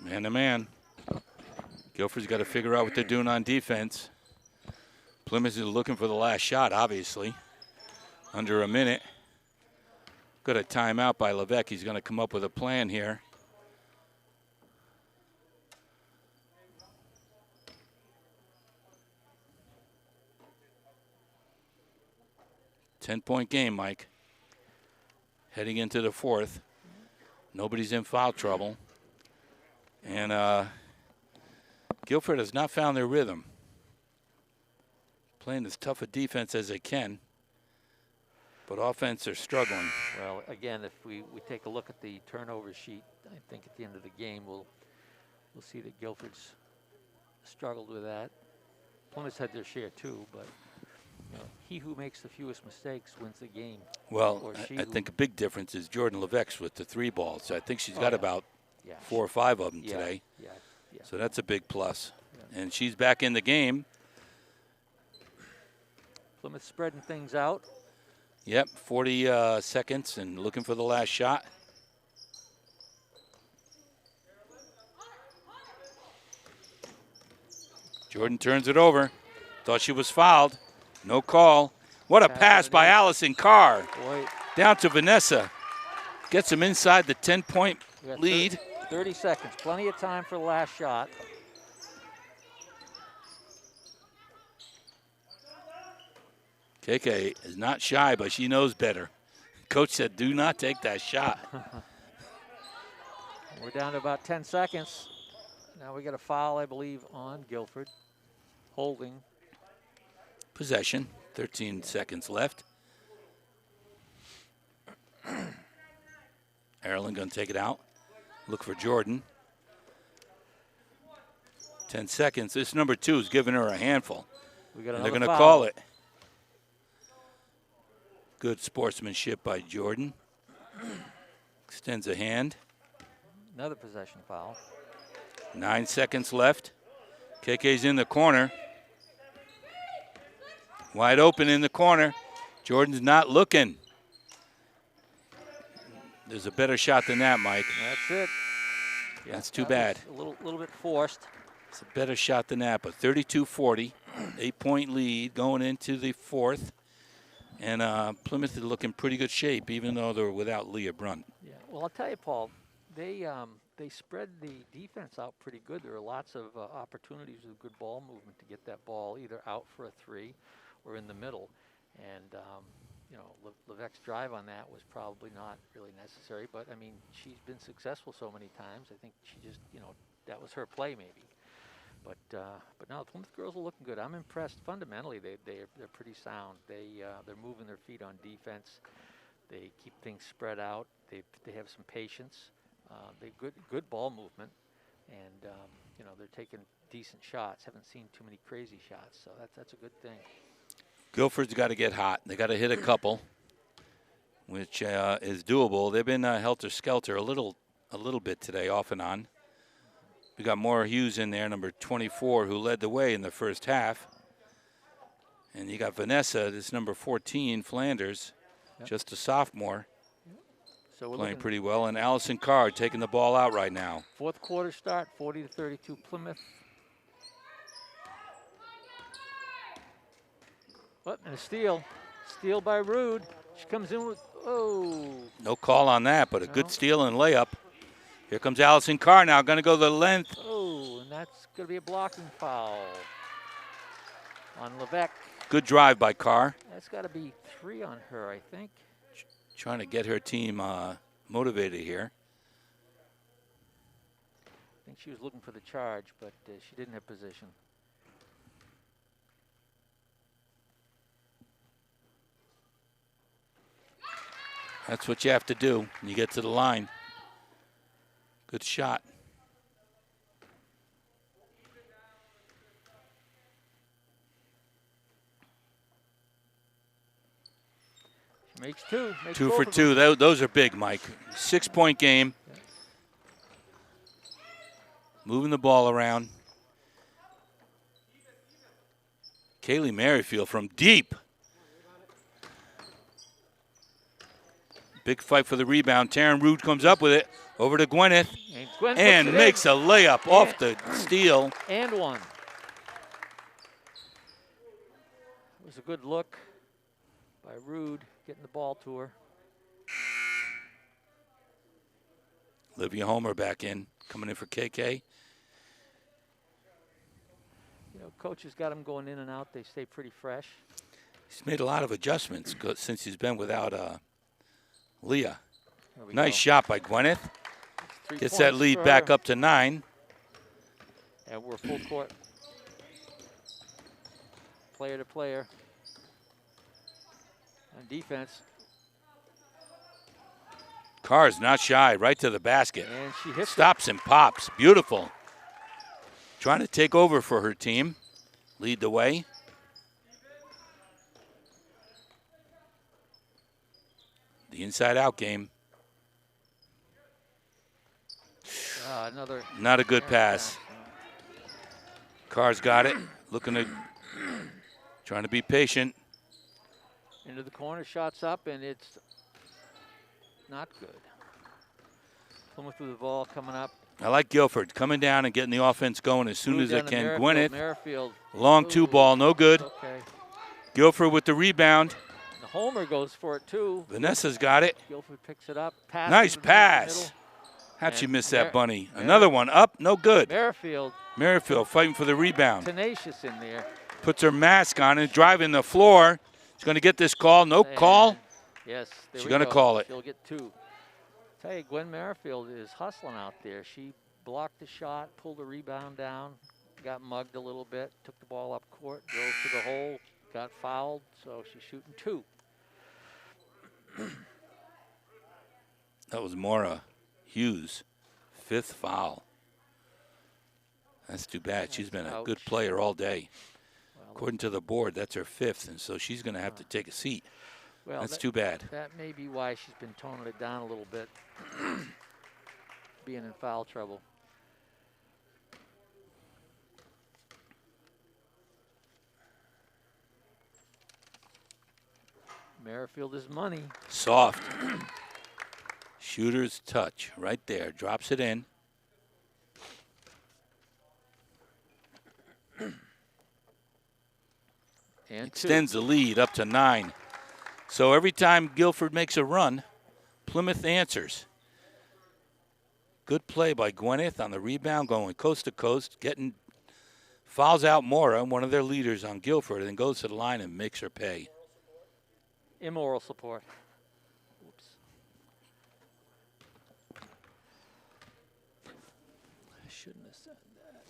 Man to man. Gilford's got to figure out what they're doing on defense. Plymouth is looking for the last shot, obviously. Under a minute. Got a timeout by Levesque. He's going to come up with a plan here. Ten-point game, Mike. Heading into the fourth. Nobody's in foul trouble. And Gilford has not found their rhythm. Playing as tough a defense as they can. But offense, they're struggling. Well, again, if we take a look at the turnover sheet, I think at the end of the game we'll see that Guilford's struggled with that. Plymouth's had their share too, but you know, he who makes the fewest mistakes wins the game. Well, I think a big difference is Jordan Levesque with the 3 balls. So I think she's got about 4 or 5 of them today. Yeah. So that's a big plus. Yeah. And she's back in the game. Plymouth spreading things out. Yep, 40 seconds and looking for the last shot. Jordan turns it over. Thought she was fouled. No call. What a pass by Allison Carr. Boy. Down to Vanessa. Gets him inside the 10-point lead. 30 seconds. Plenty of time for the last shot. KK is not shy, but she knows better. Coach said, do not take that shot. We're down to about 10 seconds. Now we got a foul, I believe, on Gilford. Holding. Possession, 13 seconds left. Ireland gonna take it out. Look for Jordan. 10 seconds. This number 2 is giving her a handful. They're going to call it. Good sportsmanship by Jordan. Extends a hand. Another possession foul. 9 seconds left. KK's in the corner. Wide open in the corner. Jordan's not looking. There's a better shot than that, Mike. That's it. Yeah, that's too bad. A little bit forced. It's a better shot than that, but 32-40, 8-point lead going into the 4th. And Plymouth is looking pretty good shape, even though they're without Leah Brunt. Yeah, well, I'll tell you, Paul, they spread the defense out pretty good. There were lots of opportunities with good ball movement to get that ball either out for a 3 or in the middle. And, you know, Levesque's drive on that was probably not really necessary. But, I mean, she's been successful so many times. I think she just, you know, that was her play maybe. But now the Plymouth girls are looking good. I'm impressed. Fundamentally, they're pretty sound. They're moving their feet on defense. They keep things spread out. They have some patience. They good ball movement, and you know, they're taking decent shots. Haven't seen too many crazy shots, so that's a good thing. Guilford's got to get hot. They got to hit a couple, which is doable. They've been helter-skelter a little bit today, off and on. We got Maura Hughes in there, number 24, who led the way in the first half. And you got Vanessa, this number 14, Flanders, just a sophomore, so we're playing pretty well. And Allison Carr taking the ball out right now. 4th quarter start, 40-32 Plymouth. Oh, and a steal. Steal by Rude. She comes in with, No call on that, but a good steal and layup. Here comes Allison Carr now, going to go the length. Oh, and that's going to be a blocking foul on Levesque. Good drive by Carr. That's got to be 3 on her, I think. Trying to get her team motivated here. I think she was looking for the charge, but she didn't have position. That's what you have to do when you get to the line. Good shot. She makes 2. Makes 2 for 2. Those are big, Mike. 6-point game. Yeah. Moving the ball around. Kaylee Merrifield from deep. Big fight for the rebound. Taryn Rude comes up with it. Over to Gwyneth. And makes a layup off the steal. And one. It was a good look by Rude, getting the ball to her. Olivia Homer back in, coming in for KK. You know, coach has got them going in and out. They stay pretty fresh. He's made a lot of adjustments since he's been without Leah. Nice shot by Gwyneth. Gets that points lead for back her. up to 9. And we're full court. Player to player. On defense. Carr's not shy, right to the basket. And she hits Stops and pops. Beautiful. Trying to take over for her team. Lead the way. The inside-out game. Another. Not a good pass. Carr's got it. Looking to, trying to be patient. Into the corner, shots up, and it's not good. Plymouth with the ball coming up. I like Gilford coming down and getting the offense going as soon as they Down to can. Merrifield. Long 2 ball, no good. Okay. Guilford with the rebound. The Homer goes for it too. Vanessa's got it. Guilford picks it up. Pass Nice to the pass. middle. How'd she And miss that bunny? Another one up, no good. Merrifield Merrifield fighting for the rebound. tenacious in there. Puts her mask on and driving the floor. She's going to get this call. No And call. Yes, there She's we gonna go. call it. She'll get 2. Tell you, Gwen Merrifield is hustling out there. She blocked the shot, pulled the rebound down, got mugged a little bit, took the ball up court, drove to the hole, got fouled, so she's shooting 2. That was Maura Hughes. 5th foul. That's too bad. She's been a good player all day. Well, According to the board, that's her 5th, and so she's going to have to take a seat. well, That's too bad. That may be why she's been toning it down a little bit, being in foul trouble. Merrifield is money. Soft. Shooter's touch right there. Drops it in. And Extends the lead up to 9. So every time Gilford makes a run, Plymouth answers. Good play by Gwyneth on the rebound, going coast to coast, getting fouls out Maura, one of their leaders on Gilford, and then goes to the line and makes her pay. Immoral support. Oops. I shouldn't have said that.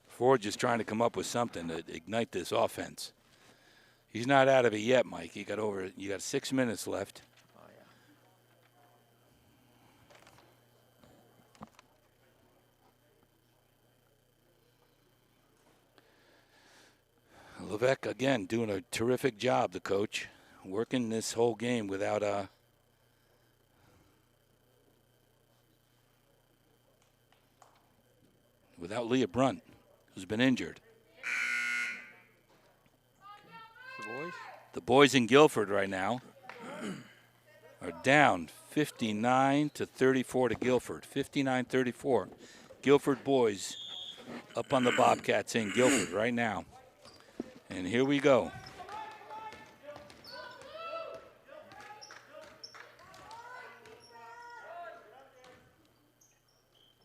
Ford just trying to come up with something to ignite this offense. He's not out of it yet, Mike. You got 6 minutes left. Oh, yeah. Levesque, again, doing a terrific job, the coach. Working this whole game without Leah Brunt, who's been injured. The boys? The boys in Gilford right now are down 59-34 to Gilford. 59-34. Gilford boys up on the Bobcats in Gilford right now. And here we go.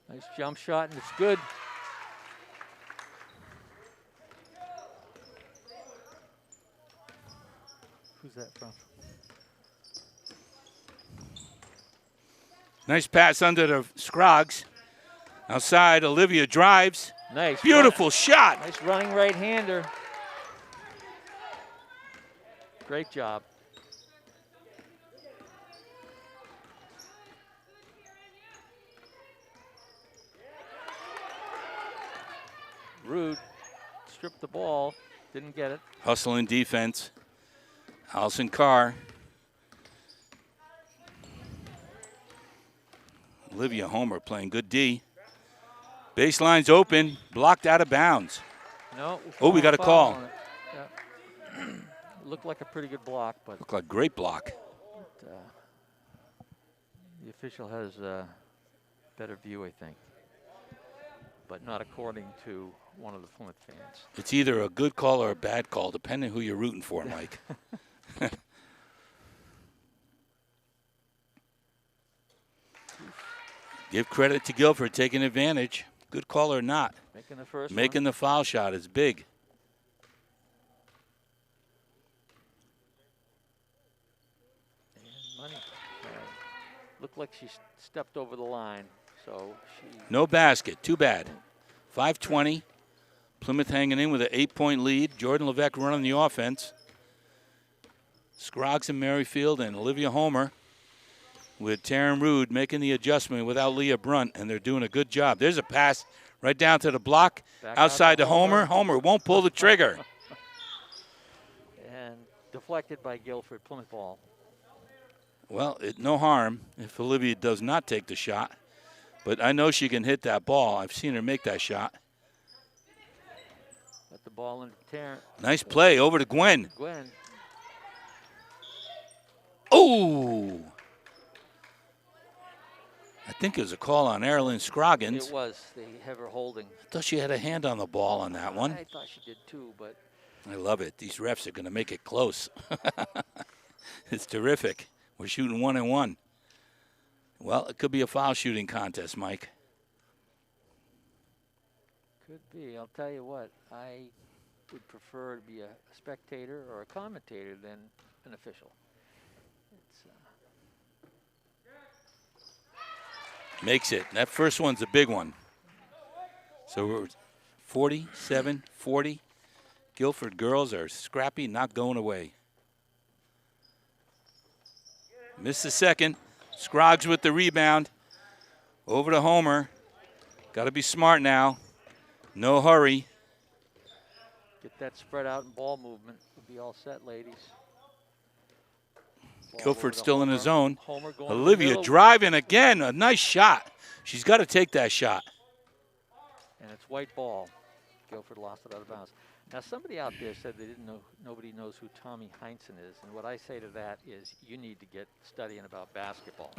Nice jump shot, and it's good. Who's that from? Nice pass under the Scroggs. Outside, Olivia drives. Nice. Beautiful shot. Nice running right-hander. Great job. Rude stripped the ball, didn't get it. Hustling defense. Allison Carr. Olivia Homer playing good D. Baseline's open, blocked out of bounds. No. Oh, we got a call. Yeah. Looked like a pretty good block, but Looked like a great block. the official has a better view, I think. But not according to one of the Plymouth fans. It's either a good call or a bad call, depending who you're rooting for, Mike. Give credit to Gilford taking advantage. Good call or not. Making the first Making the foul shot is big. And money. Looked like she stepped over the line. So she. No basket. Too bad. 5:20. Plymouth hanging in with an 8-point lead. Jordan Levesque running the offense. Scroggs and Merrifield and Olivia Homer with Taryn Rude making the adjustment without Leah Brunt, and they're doing a good job. There's a pass right down to the block, Back outside out to Homer. Homer won't pull the trigger. And deflected by Gilford. Plymouth ball. Well, no harm if Olivia does not take the shot, but I know she can hit that ball. I've seen her make that shot. Got the ball in Taryn. Nice play over to Gwen. Gwen. Oh! I think it was a call on Erilyn Scroggins. It was. They have her holding. I thought she had a hand on the ball on that one. I thought she did too, but. I love it. These refs are going to make it close. It's terrific. We're shooting 1-1. Well, it could be a foul shooting contest, Mike. Could be. I'll tell you what. I would prefer to be a spectator or a commentator than an official. It's, Makes it. That first one's a big one. So we're 47-40. Gilford girls are scrappy, not going away. Missed the second. Scroggs with the rebound. Over to Homer. Got to be smart now. No hurry. get that spread out and ball movement. We'll be all set, ladies. Gilford still in his zone. Homer going Olivia driving again. A nice shot. She's got to take that shot. And it's white ball. Gilford lost it out of bounds. Now, somebody out there said they didn't know, nobody knows who Tommy Heinsohn is. And what I say to that is you need to get studying about basketball.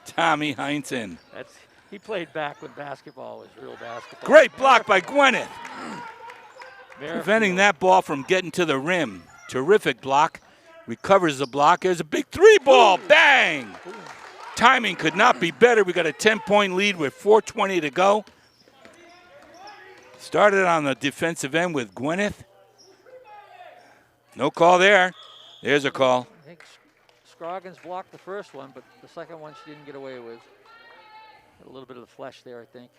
Tommy Heinsohn. He played back when basketball was real basketball. Great block by Gwyneth. Preventing that ball from getting to the rim. Terrific block. Recovers the block. There's a big three ball. Bang! Timing could not be better. We got a 10-point lead with 4:20 to go. Started on the defensive end with Gwyneth. No call there. There's a call. I think Scroggins blocked the first one, but the second one she didn't get away with. Got a little bit of the flesh there, I think.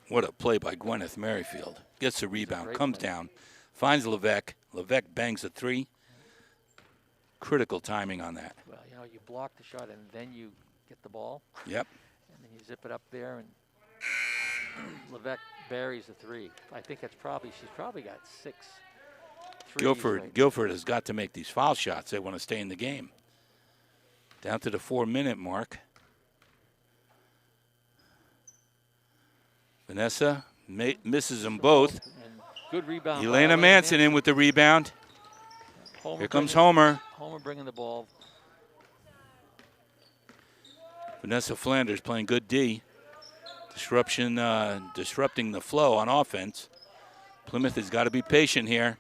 What a play by Gwyneth Merrifield. Gets the rebound, comes down, finds Levesque. Levesque bangs a three. Critical timing on that. Well, you know, you block the shot and then you get the ball. Yep. And then you zip it up there and Levesque buries the three. I think she's probably got 6 threes. Gilford has got to make these foul shots. They want to stay in the game. Down to the 4-minute mark. Vanessa misses them both. And good rebound. Elena Manson in with the rebound. Here comes Homer. Homer bringing the ball. Vanessa Flanders playing good D. Disrupting the flow on offense. Plymouth has got to be patient here.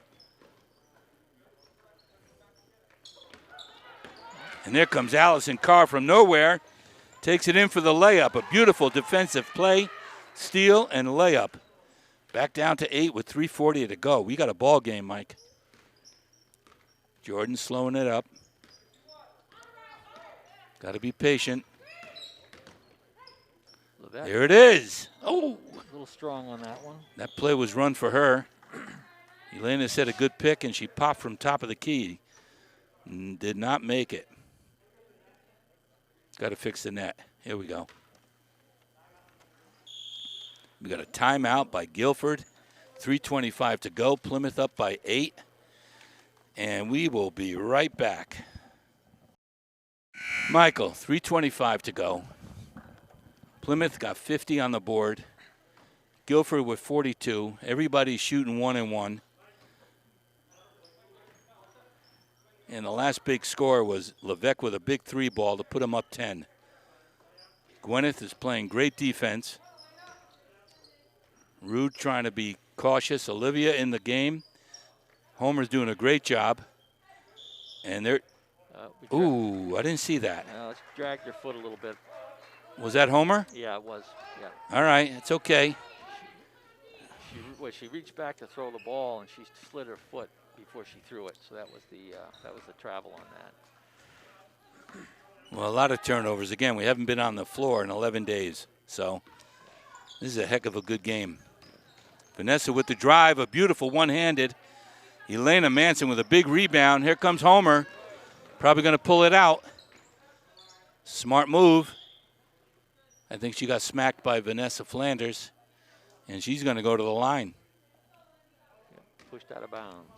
And there comes Allison Carr from nowhere. Takes it in for the layup. A beautiful defensive play. Steal and layup. Back down to 8 with 3:40 to go. We got a ball game, Mike. Jordan slowing it up. Got to be patient. Levesque. There it is. Oh. A little strong on that one. That play was run for her. Elena said a good pick, and she popped from top of the key. Did not make it. Got to fix the net. Here we go. We got a timeout by Gilford. 3:25 to go. Plymouth up by 8. And we will be right back. Michael, 3:25 to go. Plymouth got 50 on the board. Gilford with 42. Everybody's shooting 1-1. And the last big score was Levesque with a big 3 ball to put him up 10. Gwyneth is playing great defense. Rude trying to be cautious. Olivia in the game. Homer's doing a great job. And they're... ooh, I didn't see that. Let's drag your foot a little bit. Was that Homer? Yeah, it was. Yeah. All right, it's okay. She reached back to throw the ball, and she slid her foot before she threw it. So that was the travel on that. Well, a lot of turnovers. Again, we haven't been on the floor in 11 days. So this is a heck of a good game. Vanessa with the drive, a beautiful one-handed. Elena Manson with a big rebound. Here comes Homer. Probably going to pull it out. Smart move. I think she got smacked by Vanessa Flanders, and she's going to go to the line. Pushed out of bounds.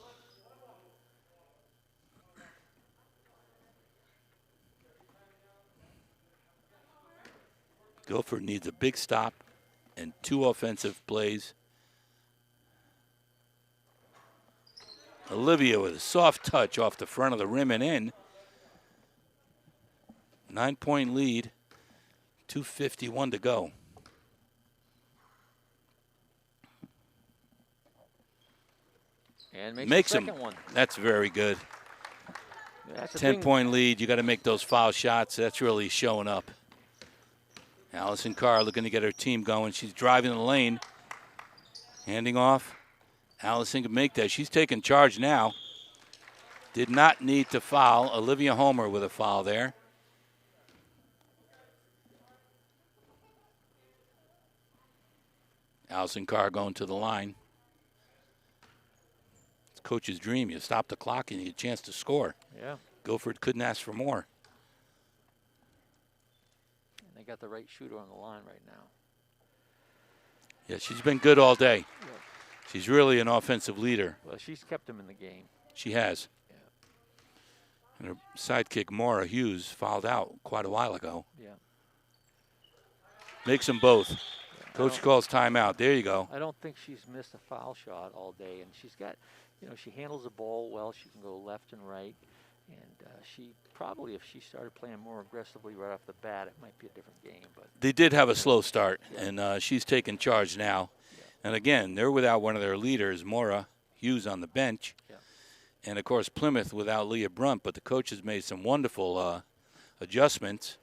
Gilford needs a big stop and 2 offensive plays. Olivia with a soft touch off the front of the rim and in. 9-point lead, 2:51 to go. And makes the second one. That's very good. That's 10-point lead. You got to make those foul shots. That's really showing up. Allison Carr looking to get her team going. She's driving the lane, handing off. Allison can make that. She's taking charge now. Did not need to foul. Olivia Homer with a foul there. Allison Carr going to the line. It's coach's dream. You stop the clock and you get a chance to score. Yeah. Gilford couldn't ask for more. And they got the right shooter on the line right now. Yeah, she's been good all day. Yeah. She's really an offensive leader. Well, she's kept them in the game. She has. Yeah. And her sidekick, Maura Hughes, fouled out quite a while ago. Yeah. Makes them both. Yeah. Coach calls timeout. There you go. I don't think she's missed a foul shot all day. And she's got, she handles the ball well. She can go left and right. And she probably, if she started playing more aggressively right off the bat, it might be a different game. But they did have a slow start, yeah. and she's taking charge now. Yeah. And again, they're without one of their leaders, Maura Hughes, on the bench. Yeah. And, of course, Plymouth without Leah Brunt. But the coach has made some wonderful adjustments.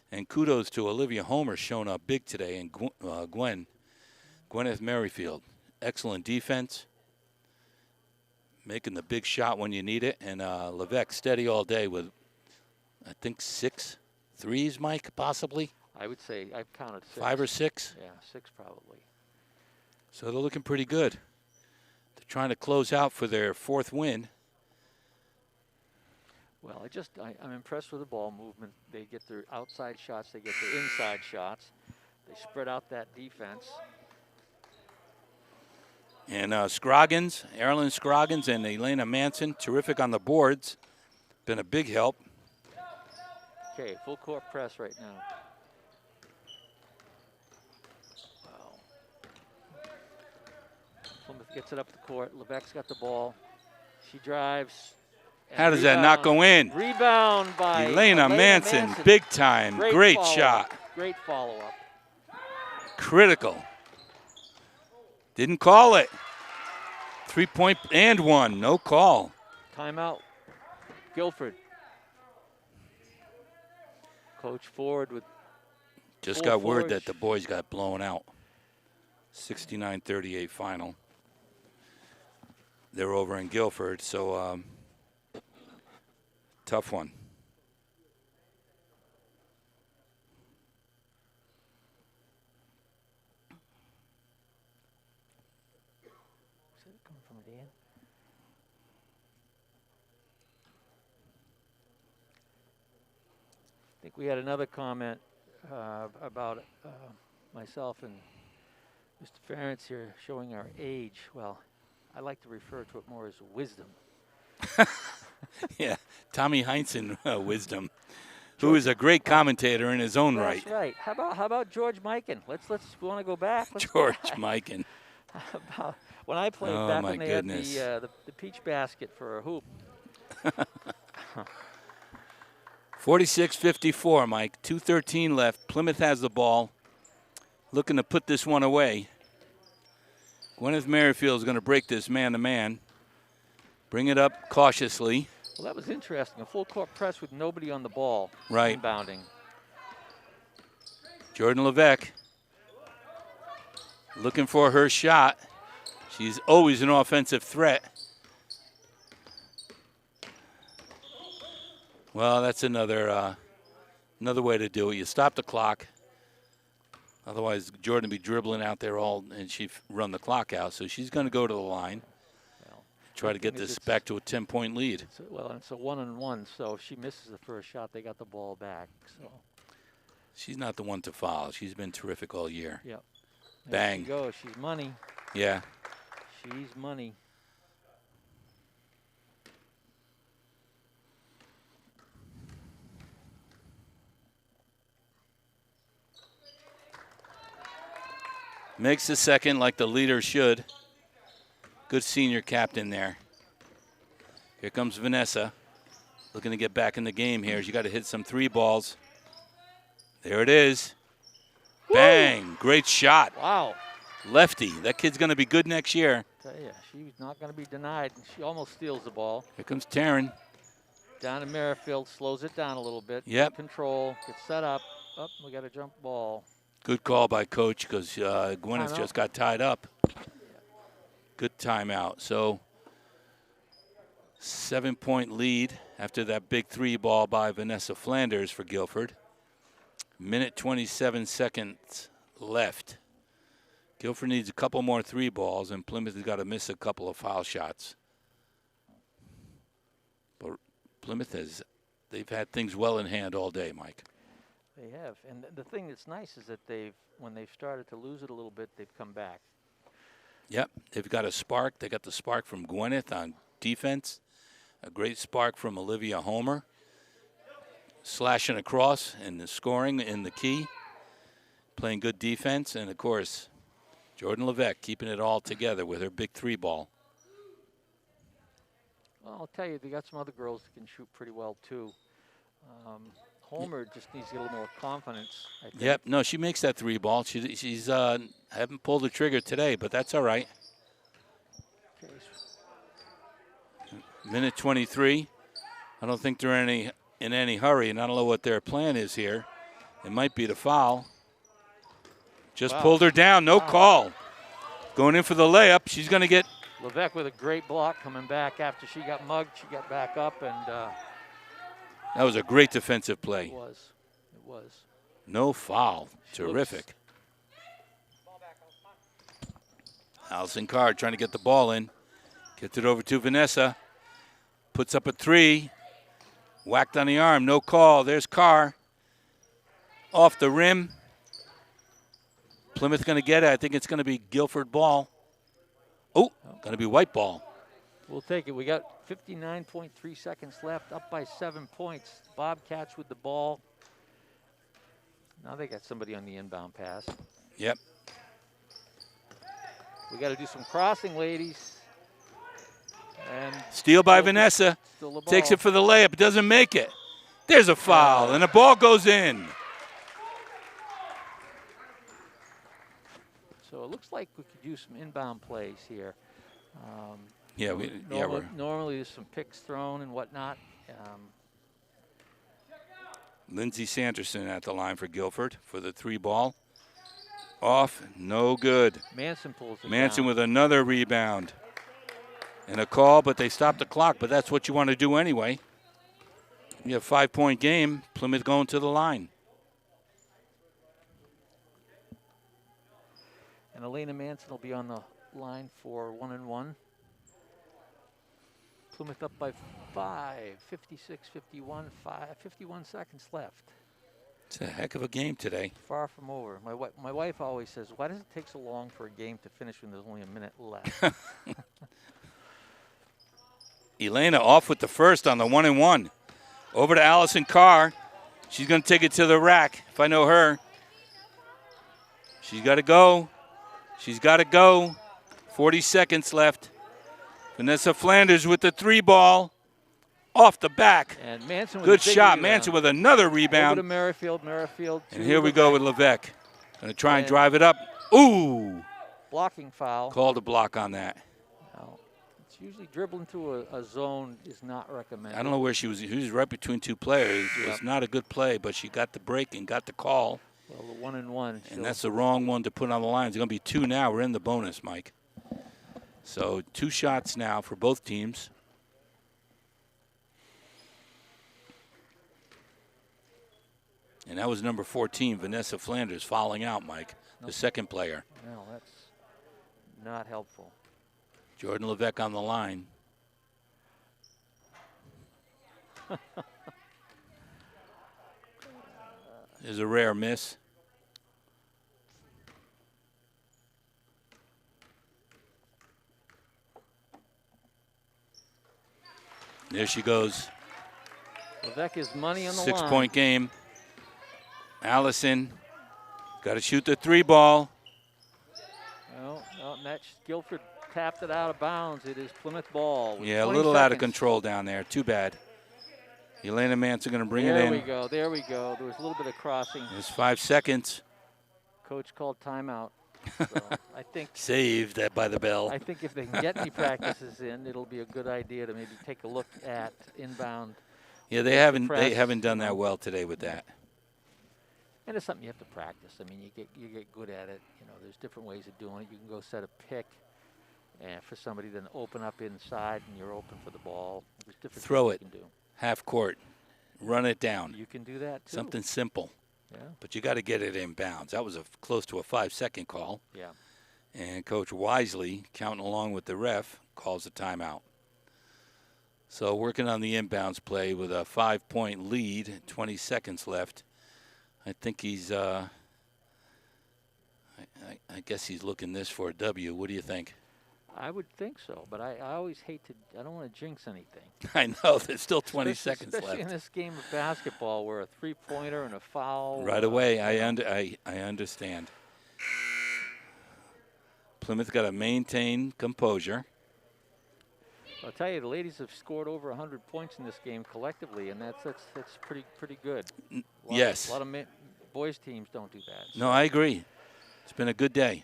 And kudos to Olivia Homer, showing up big today, and Gwyneth Merrifield. Excellent defense. Making the big shot when you need it. And Levesque steady all day with, I think, 6 threes, Mike, possibly? I would say I've counted 6. 5 or 6? Yeah, 6 probably. So they're looking pretty good. They're trying to close out for their 4th win. Well, I'm impressed with the ball movement. They get their outside shots. They get their inside shots. They spread out that defense. And Scroggins, Erilyn Scroggins and Elena Manson, terrific on the boards. Been a big help. Okay, full court press right now. Wow. Plymouth gets it up the court. Levesque's got the ball. She drives. How does that not go in? Rebound by Elena Manson, big time. Great shot. Great follow-up. Critical. Didn't call it. 3-point and 1. No call. Timeout. Gilford. Coach Ford with just got word that the boys got blown out. 69-38 final. They're over in Gilford, so tough one. I think we had another comment about myself and Mr. Ferentz here showing our age. Well, I like to refer to it more as wisdom. Yeah, Tommy Heinsohn, wisdom, who is a great commentator in his own right. That's right. How about George Mikan? Let's want to go back. George Mikan. How about when I played back when they had the peach basket for a hoop. 46-54, Mike. 2:13 left. Plymouth has the ball. Looking to put this one away. Gwyneth Merrifield is going to break this man-to-man. Bring it up cautiously. Well, that was interesting. A full court press with nobody on the ball. Right. Inbounding. Jordan Levesque looking for her shot. She's always an offensive threat. Well, that's another Another way to do it, you stop the clock. Otherwise, Jordan would be dribbling out there and she'd run the clock out. So she's going to go to the line, Well, try to get this back to a 10-point lead. Well, it's a 1-on-1, so if she misses the first shot, they got the ball back. So she's not the one to foul. She's been terrific all year. Yep. Bang. There she goes. She's money. Yeah. She's money. Makes the second like the leader should. Good senior captain there. Here comes Vanessa. Looking to get back in the game here. She got to hit some 3 balls. There it is. Woo! Bang. Great shot. Wow. Lefty. That kid's going to be good next year. Tell you, she's not going to be denied. She almost steals the ball. Here comes Taryn. Down to Merrifield. Slows it down a little bit. Yep. Control. Gets set up. Up. We got a jump ball. Good call by Coach because Gwyneth just got tied up. Good timeout. So 7-point lead after that big 3 ball by Vanessa Flanders for Gilford. Minute 27 seconds left. Gilford needs a couple more 3 balls, and Plymouth has got to miss a couple of foul shots. But Plymouth they've had things well in hand all day, Mike. They have, and the thing that's nice is that when they've started to lose it a little bit, they've come back. Yep, they've got a spark. They got the spark from Gwyneth on defense. A great spark from Olivia Homer. Slashing across and the scoring in the key. Playing good defense, and of course, Jordan Levesque keeping it all together with her big 3 ball. Well, I'll tell you, they got some other girls that can shoot pretty well too. Homer just needs to get a little more confidence, I think. Yep, no, she makes that 3 ball. She's haven't pulled the trigger today, but that's all right. Okay. Minute 23. I don't think they're in any hurry, and I don't know what their plan is here. It might be to foul. Just pulled her down, no call. Going in for the layup. She's going to get. Levesque with a great block coming back after she got mugged. She got back up and. That was a great defensive play. It was. It was. No foul. Terrific. Allison Carr trying to get the ball in. Gets it over to Vanessa. Puts up a 3. Whacked on the arm. No call. There's Carr. Off the rim. Plymouth going to get it. I think it's going to be Gilford ball. Oh, going to be white ball. We'll take it. We got 59.3 seconds left, up by 7 points. Bobcats with the ball. Now they got somebody on the inbound pass. Yep. We got to do some crossing, ladies. And steal by Vanessa. Takes it for the layup. Doesn't make it. There's a foul, and the ball goes in. So it looks like we could use some inbound plays here. Normally there's some picks thrown and whatnot. Lindsay Sanderson at the line for Gilford for the 3 ball. Off, no good. Manson pulls it Manson down. with another rebound. And a call, but they stopped the clock, but that's what you want to do anyway. You have a 5-point game, Plymouth going to the line. And Elena Manson will be on the line for 1-and-1. Plymouth up by 5, 56-51, 51 seconds left. It's a heck of a game today. Far from over. My wife always says, why does it take so long for a game to finish when there's only a minute left? Elena off with the first on the 1-and-1. Over to Allison Carr. She's going to take it to the rack, if I know her. She's got to go. She's got to go. 40 seconds left. Vanessa Flanders with the 3 ball. Off the back. And Manson with good a big shot. rebound. Manson with another rebound. Over to Merrifield. And here we go with Levesque. Going to try and drive it up. Ooh. Blocking foul. Called a block on that. Well, it's usually dribbling through a zone is not recommended. I don't know where she was. She was right between 2 players. It was not a good play, but she got the break and got the call. Well, the 1-and-1. And that's the wrong one to put on the line. It's going to be 2 now. We're in the bonus, Mike. So 2 shots now for both teams. And that was number 14, Vanessa Flanders, fouling out, Mike, the second player. No, that's not helpful. Jordan Levesque on the line. There's a rare miss. There she goes. Levesque is money on the line. 6-point game. Allison got to shoot the 3 ball. No, Gilford tapped it out of bounds. It is Plymouth ball. Yeah, a little out of control down there. Too bad. Elena Manson going to bring it in. There we go. There was a little bit of crossing. There's 5 seconds. Coach called timeout. So I think saved that by the bell. I think if they can get any practices in, it'll be a good idea to maybe take a look at inbound. Yeah, they haven't done that well today with that. And it's something you have to practice. I mean, you get good at it. You know, there's different ways of doing it. You can go set a pick, and for somebody then open up inside, and you're open for the ball. There's different Throw things it. you can do. Half court. Run it down. You can do that too. Something simple. Yeah. But you got to get it in bounds. That was close to a 5-second call. Yeah. And Coach wisely, counting along with the ref, calls a timeout. So working on the inbounds play with a 5-point lead, 20 seconds left. I think he's, I guess he's looking this for a W. What do you think? I would think so, but I always hate to, I don't want to jinx anything. I know, there's still 20 seconds left. Especially in this game of basketball where a 3-pointer and a foul. Right away, I understand. Plymouth got to maintain composure. I'll tell you, the ladies have scored over 100 points in this game collectively, and that's pretty good. Yes. A lot of boys teams don't do that. So. No, I agree. It's been a good day.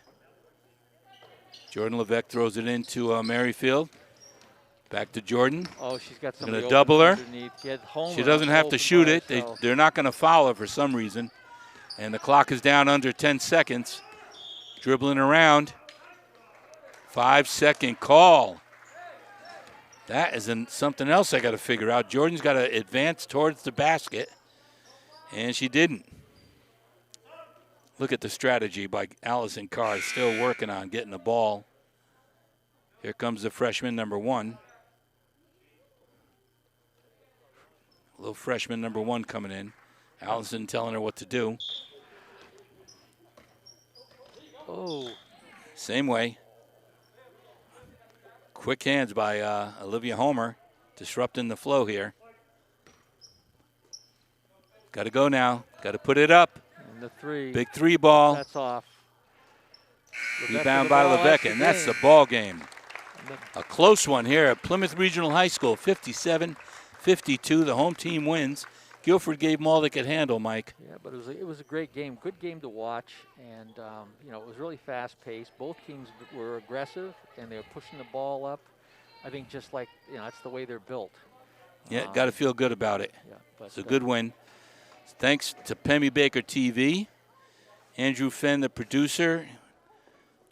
Jordan Levesque throws it into Merrifield. Back to Jordan. Oh, she's got somebody going to double her. Home she doesn't have to shoot it. They're not going to foul her for some reason. And the clock is down under 10 seconds. Dribbling around. 5-second call. That isn't something else I got to figure out. Jordan's got to advance towards the basket, and she didn't. Look at the strategy by Allison Carr, still working on getting the ball. Here comes the freshman, number 1. Little freshman, number 1, coming in. Allison telling her what to do. Oh. Same way. Quick hands by Olivia Homer, disrupting the flow here. Got to go now. Got to put it up. And the 3. Big 3 ball. That's off. Rebound by Levesque, and that's the ball game. A close one here at Plymouth Regional High School, 57-52. The home team wins. Gilford gave them all they could handle, Mike. Yeah, but it was a great game. Good game to watch, and you know, it was really fast-paced. Both teams were aggressive, and they were pushing the ball up. I think just like, you know, that's the way they're built. Yeah, got to feel good about it. Yeah, but, it's a good win. Thanks to Pemmy Baker TV, Andrew Fenn, the producer,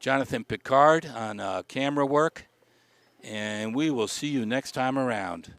Jonathan Picard on camera work, and we will see you next time around.